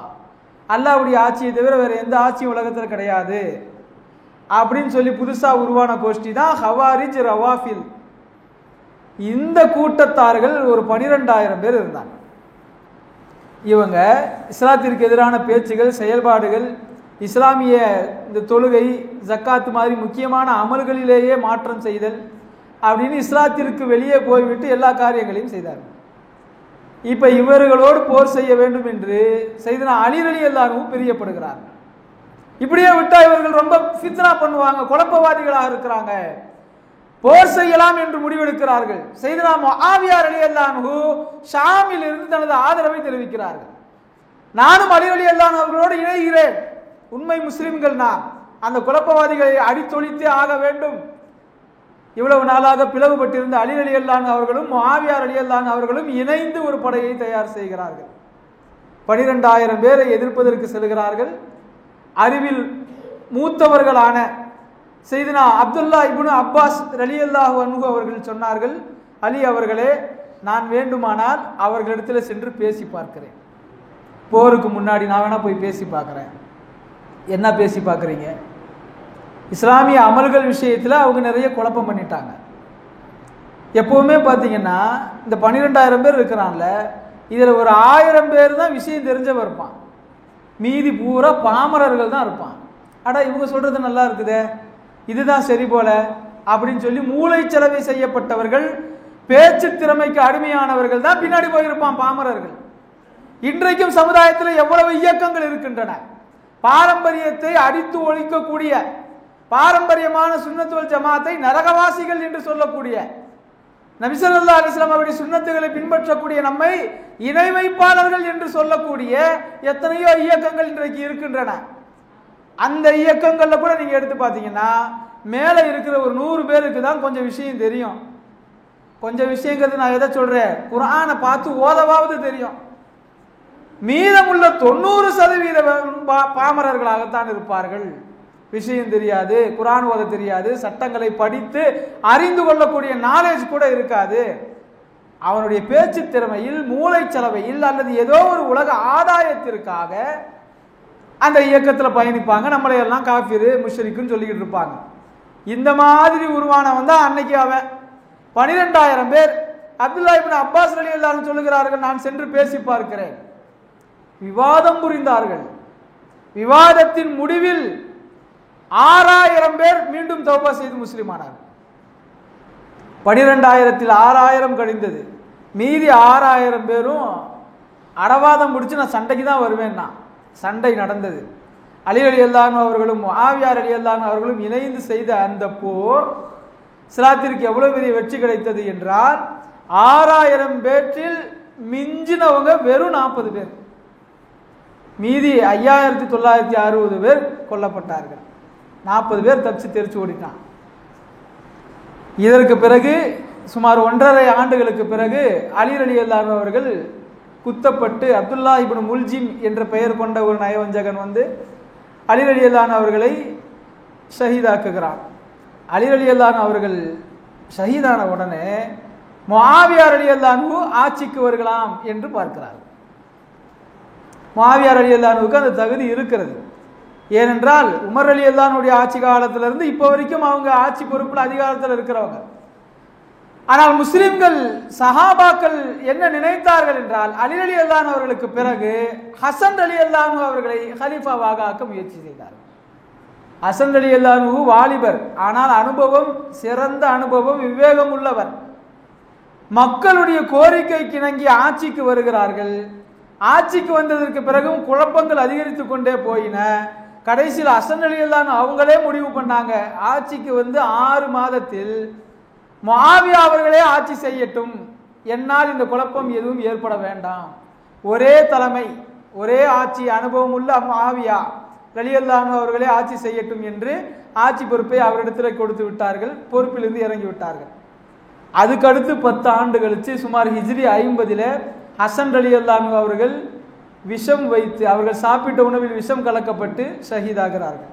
அல்லாஹ்வுடைய ஆட்சியை தவிர வேற எந்த ஆட்சியும் உலகத்துல கிடையாது அப்படின்னு சொல்லி புதுசா உருவான கோஷ்டி தான் ஹவாரிஜ் ரவாஃபில். இந்த கூட்டத்தார்கள் ஒரு 12,000 பேர் இருந்தாங்க. இவங்க இஸ்லாத்திற்கு எதிரான பேச்சுகள், செயல்பாடுகள், இஸ்லாமிய இந்த தொழுகை, ஜக்காத்து மாதிரி முக்கியமான அமல்களிலேயே மாற்றம் செய்தல் அப்படின்னு இஸ்லாத்திற்கு வெளியே போய்விட்டு எல்லா காரியங்களையும் செய்தார்கள். இப்ப இவர்களோடு போர் செய்ய வேண்டும் என்று சையதுனா அலி ரலியல்லாஹு அன்ஹு பிரியப்படுகிறார். இப்படியே விட்டா இவர்கள் ரொம்ப ஃபித்னா பண்ணுவாங்க, குழப்பவாதிகளாக இருக்கிறாங்க, போர் செய்யலாம் என்று முடிவெடுக்கிறார்கள். சையதுனா முஆவியா ரலியல்லாஹு அன்ஹு ஷாமில் இருந்து தனது ஆதரவை தெரிவிக்கிறார்கள். நானும் அலி ரலியல்லாஹு அன்ஹு அவர்களோடு இணைகிறேன், உண்மை முஸ்லிம்கள் நான், அந்த குழப்பவாதிகளை அடித்தொழித்தே ஆக வேண்டும். இவ்வளவு நாளாக பிளவுபட்டிருந்த அலி ரலியல்லாஹு அன்ஹு அவர்களும் முஆவியா ரலியல்லாஹு அன்ஹு அவர்களும் இணைந்து ஒரு படையை தயார் செய்கிறார்கள். 12,000 பேரை எதிர்ப்பதற்கு செல்கிறார்கள். அறிவில் மூத்தவர்களான சையதுனா அப்துல்லா இப்னு அப்பாஸ் ரலியல்லாஹு அன்ஹு அவர்கள் சொன்னார்கள், அலி அவர்களே, நான் வேண்டுமானால் அவர்களிடத்தில் சென்று பேசி பார்க்கிறேன். போருக்கு முன்னாடி நான் வேணா போய் பேசி பார்க்குறேன். என்ன பேசி பார்க்குறீங்க? இஸ்லாமிய அமல்கள் விஷயத்தில் அவங்க நிறைய குழப்பம் பண்ணிட்டாங்க. எப்பவுமே பார்த்தீங்கன்னா இந்த 12,000 பேர் இருக்கிறான்ல, இதில் ஒரு 1000 பேர் தான் விஷயம் தெரிஞ்சவன் இருப்பான், மீதி பூரா பாமரர்கள் தான் இருப்பான். அடா இவங்க சொல்றது நல்லா இருக்குதே, இதுதான் சரி போல அப்படின்னு சொல்லி மூளைச்சலவை செய்யப்பட்டவர்கள், பேச்சு திறமைக்கு அடிமையானவர்கள் தான் பின்னாடி போயிருப்பான், பாமரர்கள். இன்றைக்கும் சமுதாயத்தில் எவ்வளவு இயக்கங்கள் இருக்கின்றன, பாரம்பரியத்தை அடித்து ஒழிக்கக்கூடிய, பாரம்பரியமான சுன்னத் வல் ஜமாத்தை நரகவாசிகள் என்று சொல்லக்கூடிய, நபி ஸல்லல்லாஹு அலைஹி வஸல்லம் அவருடைய சுன்னத்துகளை பின்பற்றக்கூடிய நம்மை இணை வைப்பாளர்கள் என்று சொல்லக்கூடிய எத்தனையோ இயக்கங்கள் இன்றைக்கு இருக்கின்றன. அந்த இயக்கங்கள்ல கூட நீங்க எடுத்து பார்த்தீங்கன்னா மேல இருக்கிற ஒரு 100 பேருக்கு தான் கொஞ்சம் விஷயம் தெரியும். கொஞ்சம் விஷயங்கிறது நான் எதை சொல்றேன், குர்ஆனை பார்த்து ஓதவாவது தெரியும். மீதமுள்ள 90% பாமரர்களாகத்தான் இருப்பார்கள். விஷயம் தெரியாது, குர்ஆன் ஓத தெரியாது, சட்டங்களை படித்து அறிந்து கொள்ளக்கூடிய நாலேஜ் கூட இருக்காது. அவனுடைய பேச்சு திறமையில், மூளைச்சலவையில் அல்லது ஏதோ ஒரு உலக ஆதாயத்திற்காக அந்த இயக்கத்தில் பயணிப்பாங்க. நம்மளை எல்லாம் காஃபிரு முஷ்ரிக்குன்னு சொல்லிக்கிட்டு இருப்பாங்க. இந்த மாதிரி உருவானவன் தான் அன்னைக்கு அவன். 12,000 பேர். அப்துல்லா இப்னு அப்பாஸ் ரலியல்லாஹு அன்ஹு சொல்லுகிறார்கள், நான் சென்று பேசி பார்க்கிறேன். விவாதம் புரிந்தார்கள். விவாதத்தின் முடிவில் 6,000 பேர் மீண்டும் தௌபா செய்து முஸ்லிமானார். 12,000-ல் 6,000 கழிந்தது. மீதி 6,000 பேரும் அடவாதம் முடிச்சு நான் சண்டைக்கு தான் வருவேன்னா சண்டை நடந்தது. அலி ரலியல்லாஹு அன்ஹு அவர்களும் முஆவியா ரலியல்லாஹு அன்ஹு அவர்களும் இணைந்து செய்த அந்த போர் இஸ்லாத்திற்கு எவ்வளவு பெரிய வெற்றி கிடைத்தது என்றால் 6,000 பேற்றில் மிஞ்சினவங்க வெறும் 40 பேர். மீதி 5,960 பேர் கொல்லப்பட்டார்கள். 40 பேர் தப்பிச்சு தெரிச்சு ஓடிட்டான். இதற்கு பிறகு சுமார் 1.5 ஆண்டுகளுக்கு பிறகு அலி ரலியல்லாஹு அன்ஹு அவர்கள் குத்தப்பட்டு அப்துல்லா இப்னு முல்ஜிம் என்ற பெயர் கொண்ட ஒரு நயவஞ்சகன் வந்து அலி ரலியல்லாஹு அன்ஹு அவர்களை ஷஹீதாக்குகிறான். அலி ரலியல்லாஹு அன்ஹு அவர்கள் ஷஹீதான உடனே முஆவியா ரலியல்லாஹு அன்ஹு ஆட்சிக்கு வரலாம் என்று பார்க்கிறார். முஆவியா ரலியல்லாஹு அன்ஹுவுக்கு அந்த தகுதி இருக்கிறது. ஏனென்றால் உமர் ரலியல்லாஹு அன்ஹுடைய ஆட்சி காலத்திலிருந்து இப்போ வரைக்கும் அவங்க ஆட்சி பொறுப்பில் அதிகாரத்தில் இருக்கிறவங்க. ஆனால் முஸ்லிம்கள் சஹாபாக்கள் என்ன நினைத்தார்கள் என்றால் அலி ரலியல்லாஹு அன்ஹு அவர்களுக்கு பிறகு ஹசன் ரலியல்லாஹு அன்ஹு அவர்களை ஹலீஃபாவாக ஆக்க முயற்சி செய்தார். ஹசன் ரலியல்லாஹு அன்ஹு வாலிபர், ஆனால் அனுபவம், சிறந்த அனுபவம், விவேகம் உள்ளவர். மக்களுடைய கோரிக்கைக்கு இணங்கி ஆட்சிக்கு வருகிறார்கள். ஆட்சிக்கு வந்ததற்கு பிறகும் குழப்பங்கள் அதிகரித்து கொண்டே போயின. கடைசியில் ஹசன் ரலியல்லாஹு அன்ஹு அவங்களே முடிவு பண்ணாங்க, ஆட்சிக்கு வந்து 6 மாதத்தில் முஆவியா அவர்களே ஆட்சி செய்யட்டும், என்னால் இந்த குழப்பம் எதுவும் ஏற்பட வேண்டாம், ஒரே தலைமை, ஒரே ஆட்சி அனுபவம் உள்ள முஆவியா ரலியல்லாஹு அன்ஹு அவர்களே ஆட்சி செய்யட்டும் என்று ஆட்சி பொறுப்பை அவரிடத்தில் கொடுத்து விட்டார்கள். பொறுப்பிலிருந்து இறங்கி விட்டார்கள். அதுக்கடுத்து 10 ஆண்டு கழிச்சு சுமார் ஹிஜ்ரி 50 ஹசன் ரலியல்லாஹு அன்ஹு அவர்கள் விஷம் வைத்து, அவர்கள் சாப்பிட்ட உணவில் விஷம் கலக்கப்பட்டு ஷஹீதாகிறார்கள்.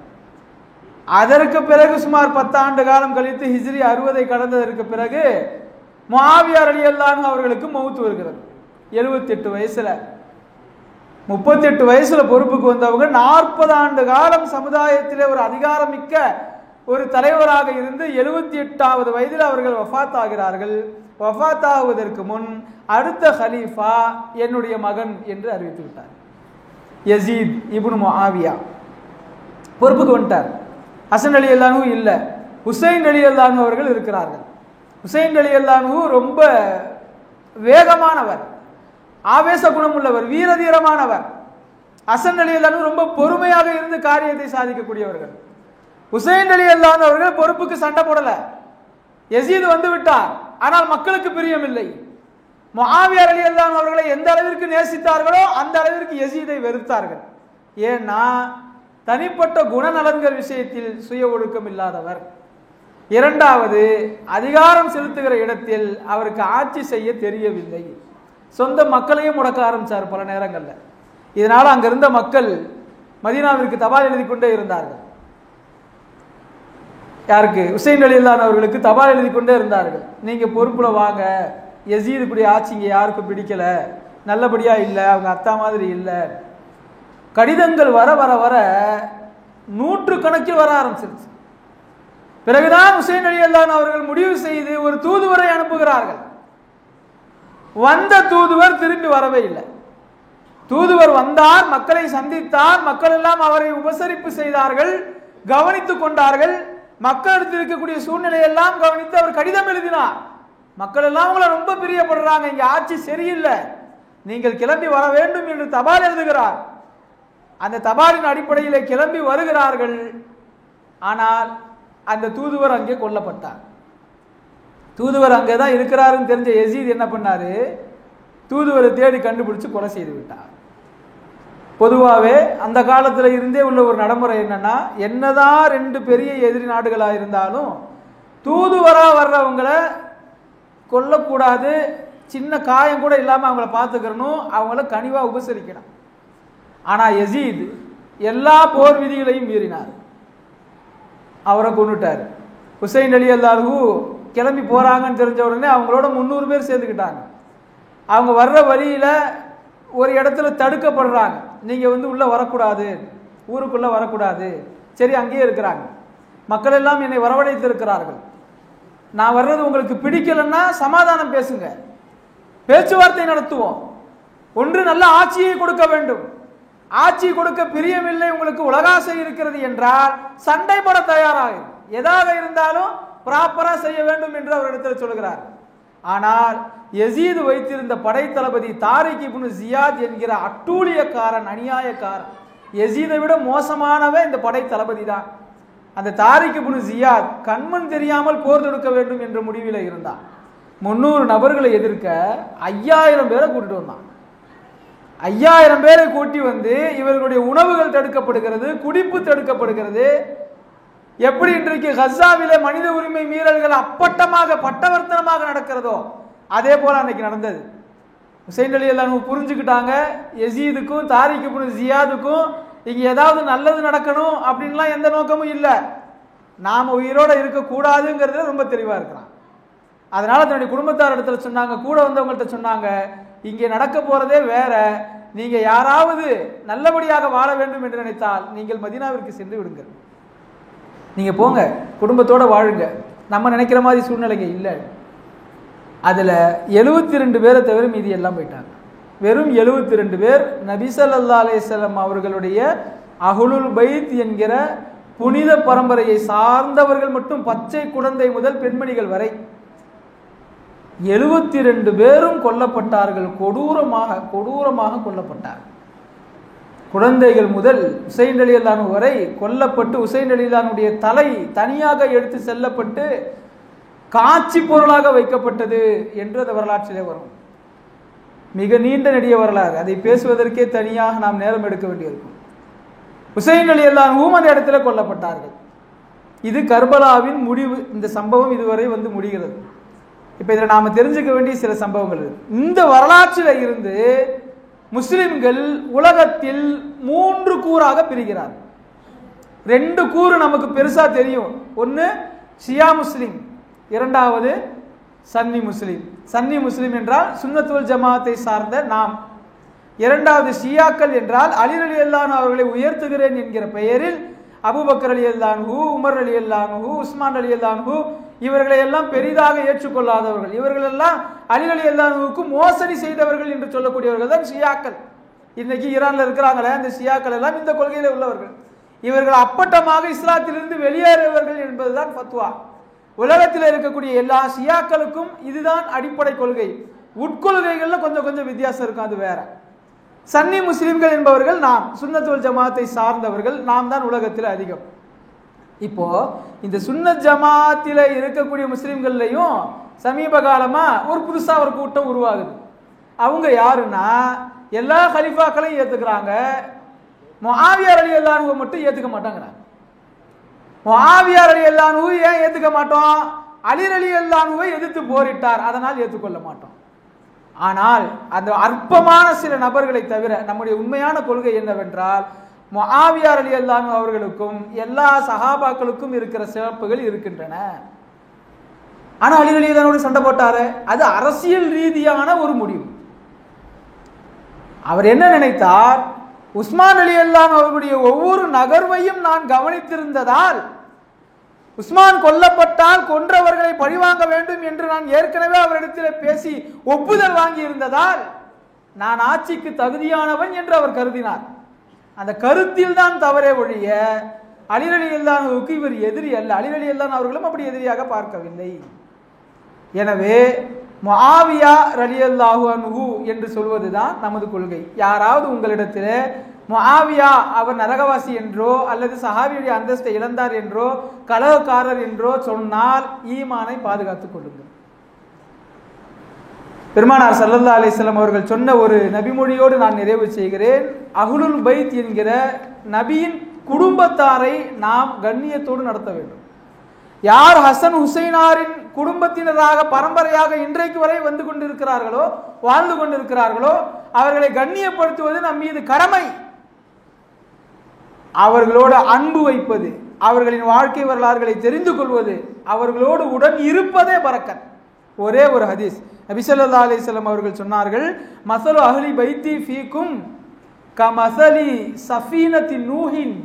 அதற்கு பிறகு சுமார் 10 ஆண்டு காலம் கழித்து ஹிஜ்ரி 60 கடந்ததற்கு பிறகு முஆவியா ரலியல்லாஹு அன்ஹு அவர்களுக்கு மௌத் வருகிறது. 78 வயசுல, 38 வயசுல பொறுப்புக்கு வந்தவங்க 40 ஆண்டு காலம் சமுதாயத்திலே ஒரு அதிகாரமிக்க ஒரு தலைவராக இருந்து 78வது வயதில் அவர்கள் வஃபாத் ஆகிறார்கள். வஃபாத் ஆகுவதற்கு முன் அடுத்த ஹலீஃபா என்னுடைய மகன் என்று அறிவித்து விட்டார். யசீத் இப்னு முஆவியா பொறுப்புக்கு வந்துட்டார். ஹசன் ரலியல்லாஹு அன்ஹு இல்லை, ஹுசைன் ரலியல்லாஹு அன்ஹு அவர்கள் இருக்கிறார்கள். ஹுசைன் ரலியல்லாஹு அன்ஹு ரொம்ப வேகமானவர், ஆவேச குணம் உள்ளவர், வீரதீரமானவர். ஹசன் ரலியல்லாஹு ரொம்ப பொறுமையாக இருந்து காரியத்தை சாதிக்கக்கூடியவர்கள். ஹுசைன் ரலியல்லாஹு அவர்கள் பொறுப்புக்கு சண்டை போடல. யசீத் வந்து விட்டார், ஆனால் மக்களுக்கு பிரியம் இல்லை. முஆவியா ரலியல்லாஹு அவர்களை எந்த அளவிற்கு நேசித்தார்களோ அந்த அளவிற்கு யசீதை வெறுத்தார்கள். ஏன்னா தனிப்பட்ட குணநலன்கள் விஷயத்தில் சுய ஒழுக்கம் இல்லாதவர். இரண்டாவது, அதிகாரம் செலுத்துகிற இடத்தில் அவருக்கு ஆட்சி செய்ய தெரியவில்லை. சொந்த மக்களையும் முடக்க ஆரம்பிச்சார் பல நேரங்கள்ல. இதனால அங்க இருந்த மக்கள் மதீனாவிற்கு தபால் எழுதி கொண்டே இருந்தார்கள். யாருக்கு? ஹுசைன் ரலியல்லாஹு அவர்களுக்கு தபால் எழுதி கொண்டே இருந்தார்கள். நீங்க பொறுப்புல வாங்க, யசீது இப்படி ஆட்சி இங்க யாருக்கும் பிடிக்கல, நல்லபடியா இல்லை, அவங்க அத்தா மாதிரி இல்லை. கடிதங்கள் வர வர வர நூற்றுக்கணக்கில் வர ஆரம்பிச்சிருச்சு. பிறகுதான் ஹுசைன் ரலியல்லாஹு அவர்கள் முடிவு செய்து ஒரு தூதுவரை அனுப்புகிறார்கள். வந்த தூதுவர் திரும்பி வரவே இல்லை. தூதுவர் வந்தார், மக்களை சந்தித்தார், மக்கள் எல்லாம் அவரை உபசரிப்பு செய்தார்கள், கவனித்துக் கொண்டார்கள். மக்களிடத்தில் இருக்கக்கூடிய சூழ்நிலையெல்லாம் கவனித்து அவர் கடிதம் எழுதினார். மக்கள் எல்லாம் உங்களை ரொம்ப பிரியப்படுறாங்க, இங்க ஆட்சி சரியில்லை, நீங்கள் கிளம்பி வர வேண்டும் என்று தபால் எழுதுகிறார். அந்த தபாலின் அடிப்படையில் கிளம்பி வருகிறார்கள். ஆனால் அந்த தூதுவர் அங்கே கொல்லப்பட்டார். தூதுவர் அங்கேதான் இருக்கிறாருன்னு தெரிஞ்ச யசீத் என்ன பண்ணாரு? தூதுவரை தேடி கண்டுபிடிச்சு கொலை செய்து விட்டார். பொதுவாகவே அந்த காலத்தில் இருந்தே உள்ள ஒரு நடைமுறை என்னன்னா, என்னதான் ரெண்டு பெரிய எதிரி நாடுகளாக இருந்தாலும் தூதுவரா வர்றவங்களை கொல்லக்கூடாது, சின்ன காயம் கூட இல்லாமல் அவங்கள பார்த்துக்கிறணும், அவங்கள கனிவாக உபசரிக்கணும். ஆனால் யசீத் எல்லா போர் விதிகளையும் மீறினார், அவரை கொண்டுட்டார். ஹுசைன் ரலியல்லாஹு கிளம்பி போறாங்கன்னு தெரிஞ்ச உடனே அவங்களோட 300 பேர் சேர்ந்துக்கிட்டாங்க. அவங்க வர்ற வழியில ஒரு இடத்துல தடுக்கப்படுறாங்க, நீங்க உள்ள வரக்கூடாது, ஊருக்குள்ள வரக்கூடாது. சரி, அங்கேயே இருக்கிறாங்க. மக்கள் எல்லாம் என்னை வரவழைத்து இருக்கிறார்கள், நான் வர்றது உங்களுக்கு பிடிக்கலன்னா சமாதானம் பேசுங்க, பேச்சுவார்த்தை நடத்துவோம். ஒன்று நல்ல ஆட்சியை கொடுக்க வேண்டும், ஆட்சி கொடுக்க பிரியமில்லை, உங்களுக்கு உலகாசை இருக்கிறது என்றால் சண்டை போட தயாராக, எதாக இருந்தாலும் ப்ராப்பரா செய்ய வேண்டும் என்று அவரிடத்தில் சொல்கிறார். ஆனால் யசீது வைத்திருந்த படை தளபதி தாரிக் இப்னு ஜியாத் என்கிற அட்டூழியக்காரன், அநியாயக்காரன், யசீதை விட மோசமானவன் இந்த படை தளபதி தான். அந்த தாரிக் இப்னு ஜியாத் கண்மண் தெரியாமல் போர் தொடுக்க வேண்டும் என்ற முடிவில் இருந்தான். 300 நபர்களை எதிர்க்க 5000 பேரை கூட்டிட்டு வந்தான். 5000 பேரை கூட்டி வந்து இவர்களுடைய உணவுகள் தடுக்கப்படுகிறது, குடிப்பு தடுக்கப்படுகிறது. எப்படி இன்றைக்கு கஸாவிலே மனித உரிமை மீறல்கள் அப்பட்டமாக பட்டவர்த்தனமாக நடக்கிறதோ அதே போல அன்னைக்கு நடந்தது. ஹுசைன் ரலியல்லாஹு புரிஞ்சுக்கிட்டாங்க, யசீதுக்கும் தாரிக் இப்னு ஜியாதுக்கும் இங்க ஏதாவது நல்லது நடக்கணும் அப்படின்லாம் எந்த நோக்கமும் இல்லை, நாம உயிரோட இருக்கக்கூடாதுங்கிறது ரொம்ப தெளிவா இருக்கிறான். அதனால தன்னுடைய குடும்பத்தார் இடத்துல சொன்னாங்க, கூட வந்தவங்கள்ட்ட சொன்னாங்க, இங்கே நடக்க போறதே வேற, நீங்க யாராவது நல்லபடியாக வாழ வேண்டும் என்று நினைத்தால் நீங்கள் மதீனாவிற்கு சென்று விடுங்கள், நீங்க போங்க, குடும்பத்தோட வாழுங்க, நம்ம நினைக்கிற மாதிரி சூழ்நிலைங்க இல்லை. அதுல 72 பேரை தவிர மீதி எல்லாம் போயிட்டாங்க. வெறும் 72 பேர் நபி ஸல்லல்லாஹு அலைஹி வஸல்லம் அவர்களுடைய அஹ்லுல் பைத் என்கிற புனித பரம்பரையை சார்ந்தவர்கள் மட்டும், பச்சை குழந்தை முதல் பெண்மணிகள் வரை 72 பேரும் கொல்லப்பட்டார்கள். கொடூரமாக கொல்லப்பட்டார். குழந்தைகள் முதல் ஹுசைன் ரலியல்லாஹு வரை கொல்லப்பட்டு, ஹுசைன் ரலியல்லாஹுடைய தலை தனியாக எடுத்து செல்லப்பட்டு காட்சி பொருளாக வைக்கப்பட்டது என்று அந்த வரலாற்றிலே வரும். மிக நீண்ட நெடிய வரலாறு, அதை பேசுவதற்கே தனியாக நாம் நேரம் எடுக்க வேண்டியிருக்கும். ஹுசைன் ரலியல்லாஹு அந்த இடத்துல கொல்லப்பட்டார்கள். இது கர்பலாவின் முடிவு. இந்த சம்பவம் இதுவரை முடிகிறது. இப்ப இதில் நாம தெரிஞ்சுக்க வேண்டிய சில சம்பவங்கள். இந்த வரலாற்றில் இருந்து முஸ்லிம்கள் உலகத்தில் 3 கூறாக பிரிகிறார். 2 கூறு நமக்கு பெருசா தெரியும். ஒன்னு ஷியா முஸ்லிம், இரண்டாவது சன்னி முஸ்லிம். சன்னி முஸ்லிம் என்றால் சுன்னத் வல் ஜமாத்தை சார்ந்த நாம். இரண்டாவது ஷியாக்கள் என்றால் அலி ரலியல்லாஹு அவர்களை உயர்த்துகிறேன் என்கிற பெயரில் அபூபக்கர் ரலியல்லாஹு, உமர் ரலியல்லாஹு, உஸ்மான் ரலியல்லாஹு இவர்களை எல்லாம் பெரிதாக ஏற்றுக்கொள்ளாதவர்கள், இவர்கள் எல்லாம் அலி ரலியல்லாஹுவுக்கு மோசடி செய்தவர்கள் என்று சொல்லக்கூடியவர்கள் தான் ஷியாக்கள். இன்னைக்கு ஈரான்ல இருக்கிறாங்களே அந்த ஷியாக்கள் எல்லாம் இந்த கொள்கையில உள்ளவர்கள். இவர்கள் அப்பட்டமாக இஸ்லாத்திலிருந்து வெளியேறியவர்கள் என்பதுதான் ஃபத்வா. உலகத்தில் இருக்கக்கூடிய எல்லா ஷியாக்களுக்கும் இதுதான் அடிப்படை கொள்கை. உட்கொள்கைகள்ல கொஞ்சம் கொஞ்சம் வித்தியாசம் இருக்கும், அது வேற. சன்னி முஸ்லிம்கள் என்பவர்கள் நாம் சுன்னத் வல் ஜமாத்தை சார்ந்தவர்கள், நாம் தான் உலகத்தில் அதிகம். இப்போ இந்த சுன்னத் ஜமாத்தில் இருக்கக்கூடிய முஸ்லிம்கள்லையும் சமீப காலமா ஒரு புதுசா ஒரு கூட்டம் உருவாகுது. அவங்க யாருன்னா எல்லா கலிஃபாக்களையும் ஏத்துக்கிறாங்க, முஆவியா ரலியல்லாஹு அன்ஹு மட்டும் ஏத்துக்க மாட்டாங்கிறாங்க. முஆவியா ரலியல்லாஹு அன்ஹு ஏன் ஏத்துக்க மாட்டோம்? அலி ரலியல்லாஹு அன்ஹுவை எதிர்த்து போரிட்டார், அதனால் ஏற்றுக்கொள்ள மாட்டோம். ஆனால் அந்த அற்பமான சில நபர்களை தவிர நம்முடைய உண்மையான கொள்கை என்னவென்றால் முஆவியா ரலியல்லாஹு அன்ஹு அவர்களுக்கும் எல்லா சஹாபாக்களுக்கும் இருக்கிற சிறப்புகள் இருக்கின்றன. ஆனா அலி ரலியல்லாஹு அன்ஹு சண்டை போட்டாரு, அது அரசியல் ரீதியான ஒரு முடிவு. அவர் என்ன நினைத்தார், உஸ்மான் ரலியல்லாஹு அன்ஹு அவர்களுடைய ஒவ்வொரு நகர்வையும் நான் கவனித்திருந்ததால், உஸ்மான் கொல்லப்பட்டால் கொன்றவர்களை பழிவாங்க வேண்டும் என்று நான் ஏற்கனவே அவரிடத்தில் பேசி ஒப்புதல் வாங்கி இருந்ததால் நான் ஆட்சிக்கு தகுதியானவன் என்று அவர் கருதினார். அந்த கருத்தில் தான் தவறே ஒழிய அலி ரலியல்லாஹு அன்ஹுவுக்கு இவர் எதிரி அல்ல. அலி ரலியல்லாஹு அன்ஹு அவர்களும் அப்படி எதிரியாக பார்க்கவில்லை. எனவே முஆவியா ரலியல்லாஹு அன்ஹு என்று சொல்வதுதான் நமது கொள்கை. யாராவது உங்களிடத்தில் முஆவியா அவர் நரகவாசி என்றோ அல்லது சஹாபியுடைய அந்தஸ்தை இழந்தார் என்றோ கலகக்காரர் என்றோ சொன்னால் ஈமானை பாதுகாத்துக் கொள்ளுங்கள். பெருமானார் ஸல்லல்லாஹு அலைஹி வஸல்லம் அவர்கள் சொன்ன ஒரு நபிமொழியோடு நான் நிறைவு செய்கிறேன். அஹ்லுல் பைத் என்கிற நபியின் குடும்பத்தாரை நாம் கண்ணியத்தோடு நடத்த வேண்டும். யார் ஹசன் ஹுசைனாரின் குடும்பத்தினராக பரம்பரையாக இன்றைக்கு வரை வந்து கொண்டிருக்கிறார்களோ, வாழ்ந்து கொண்டிருக்கிறார்களோ, அவர்களை கண்ணியப்படுத்துவது நம் மீது கடமை. அவர்களோடு அன்பு வைப்பது, அவர்களின் வாழ்க்கை வரலாறுகளை தெரிந்து கொள்வது, அவர்களோடு உடன் இருப்பதே பரக்கத். ஒரே ஒரு ஹதீஸ் நபி ஸல்லல்லாஹு அலைஹி வஸல்லம் அவர்கள் சொன்னார்கள், மஸலு அஹ்லி பைத்தி ஃபீக்கும் கமஸலி ஸஃபீனத்தி நூஹின்.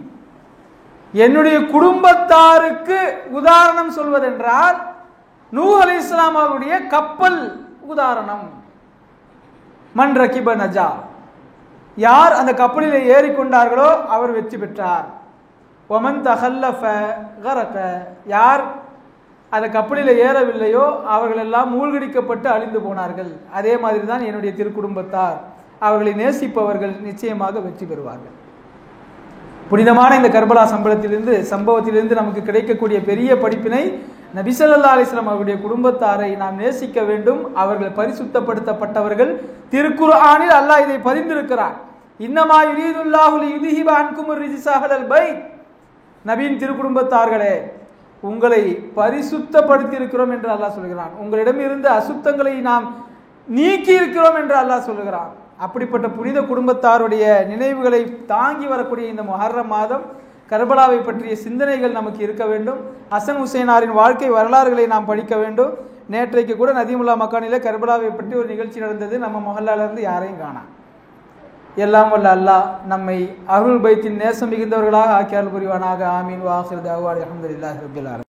என்னுடைய குடும்பத்தாருக்கு உதாரணம் சொல்வதென்றால் நூஹ் அலைஹிஸ்ஸலாம் அவருடைய கப்பல் உதாரணம். மன் ரகிப நஜா, யார் அந்த கப்பலில் ஏறிக்கொண்டார்களோ அவர் வெற்றி பெற்றார். ஒமன் தஹல்லஃப கரக, யார் அந்த கப்பலில் ஏறவில்லையோ அவர்கள் எல்லாம் மூழ்கடிக்கப்பட்டு அழிந்து போனார்கள். அதே மாதிரி தான் என்னுடைய திருக்குடும்பத்தார், அவர்களை நேசிப்பவர்கள் நிச்சயமாக வெற்றி பெறுவார்கள். புனிதமான இந்த கர்பலா சம்பவத்திலிருந்து நமக்கு கிடைக்கக்கூடிய பெரிய படிப்பினை, நபி ஸல்லல்லாஹு அலைஹி வஸல்லம் அவருடைய குடும்பத்தாரை நாம் நேசிக்க வேண்டும். அவர்கள் பரிசுத்தப்படுத்தப்பட்டவர்கள். திருக்குர்ஆனில் அல்லாஹ் இதை பதிந்திருக்கிறார். இன்னமா யுரீதுல்லாஹு லியுذஹிப அன்குமுர் ரிஜ்ஸ அஹ்லல் பைத். நபியின் திருக்குடும்பத்தார்களே, உங்களை பரிசுத்தப்படுத்தி இருக்கிறோம் என்று அல்லாஹ் சொல்கிறான். உங்களிடம் இருந்து அசுத்தங்களை நாம் நீக்கி இருக்கிறோம் என்று அல்லாஹ் சொல்கிறான். அப்படிப்பட்ட புனித குடும்பத்தாருடைய நினைவுகளை தாங்கி வரக்கூடிய இந்த முஹர்ரம் மாதம் கர்பலாவை பற்றிய சிந்தனைகள் நமக்கு இருக்க வேண்டும். ஹசன் ஹுசைனாரின் வாழ்க்கை வரலாறுகளை நாம் படிக்க வேண்டும். நேற்றைக்கு கூட நதீமுல்லா மக்கானிலே கர்பலாவை பற்றி ஒரு நிகழ்ச்சி நடந்தது. நம்ம மொஹல்லாலிருந்து யாரையும் காணோம். எல்லாம் வல்ல அல்லாஹ் நம்மை அஹ்லுல் பைத்தின் நேசம் மிகுந்தவர்களாக ஆக்கி அருள் புரிவானாக. ஆமீன். வ ஆகிரு தஅவானா அல்ஹம்துலில்லாஹி ரப்பில் ஆலமீன்.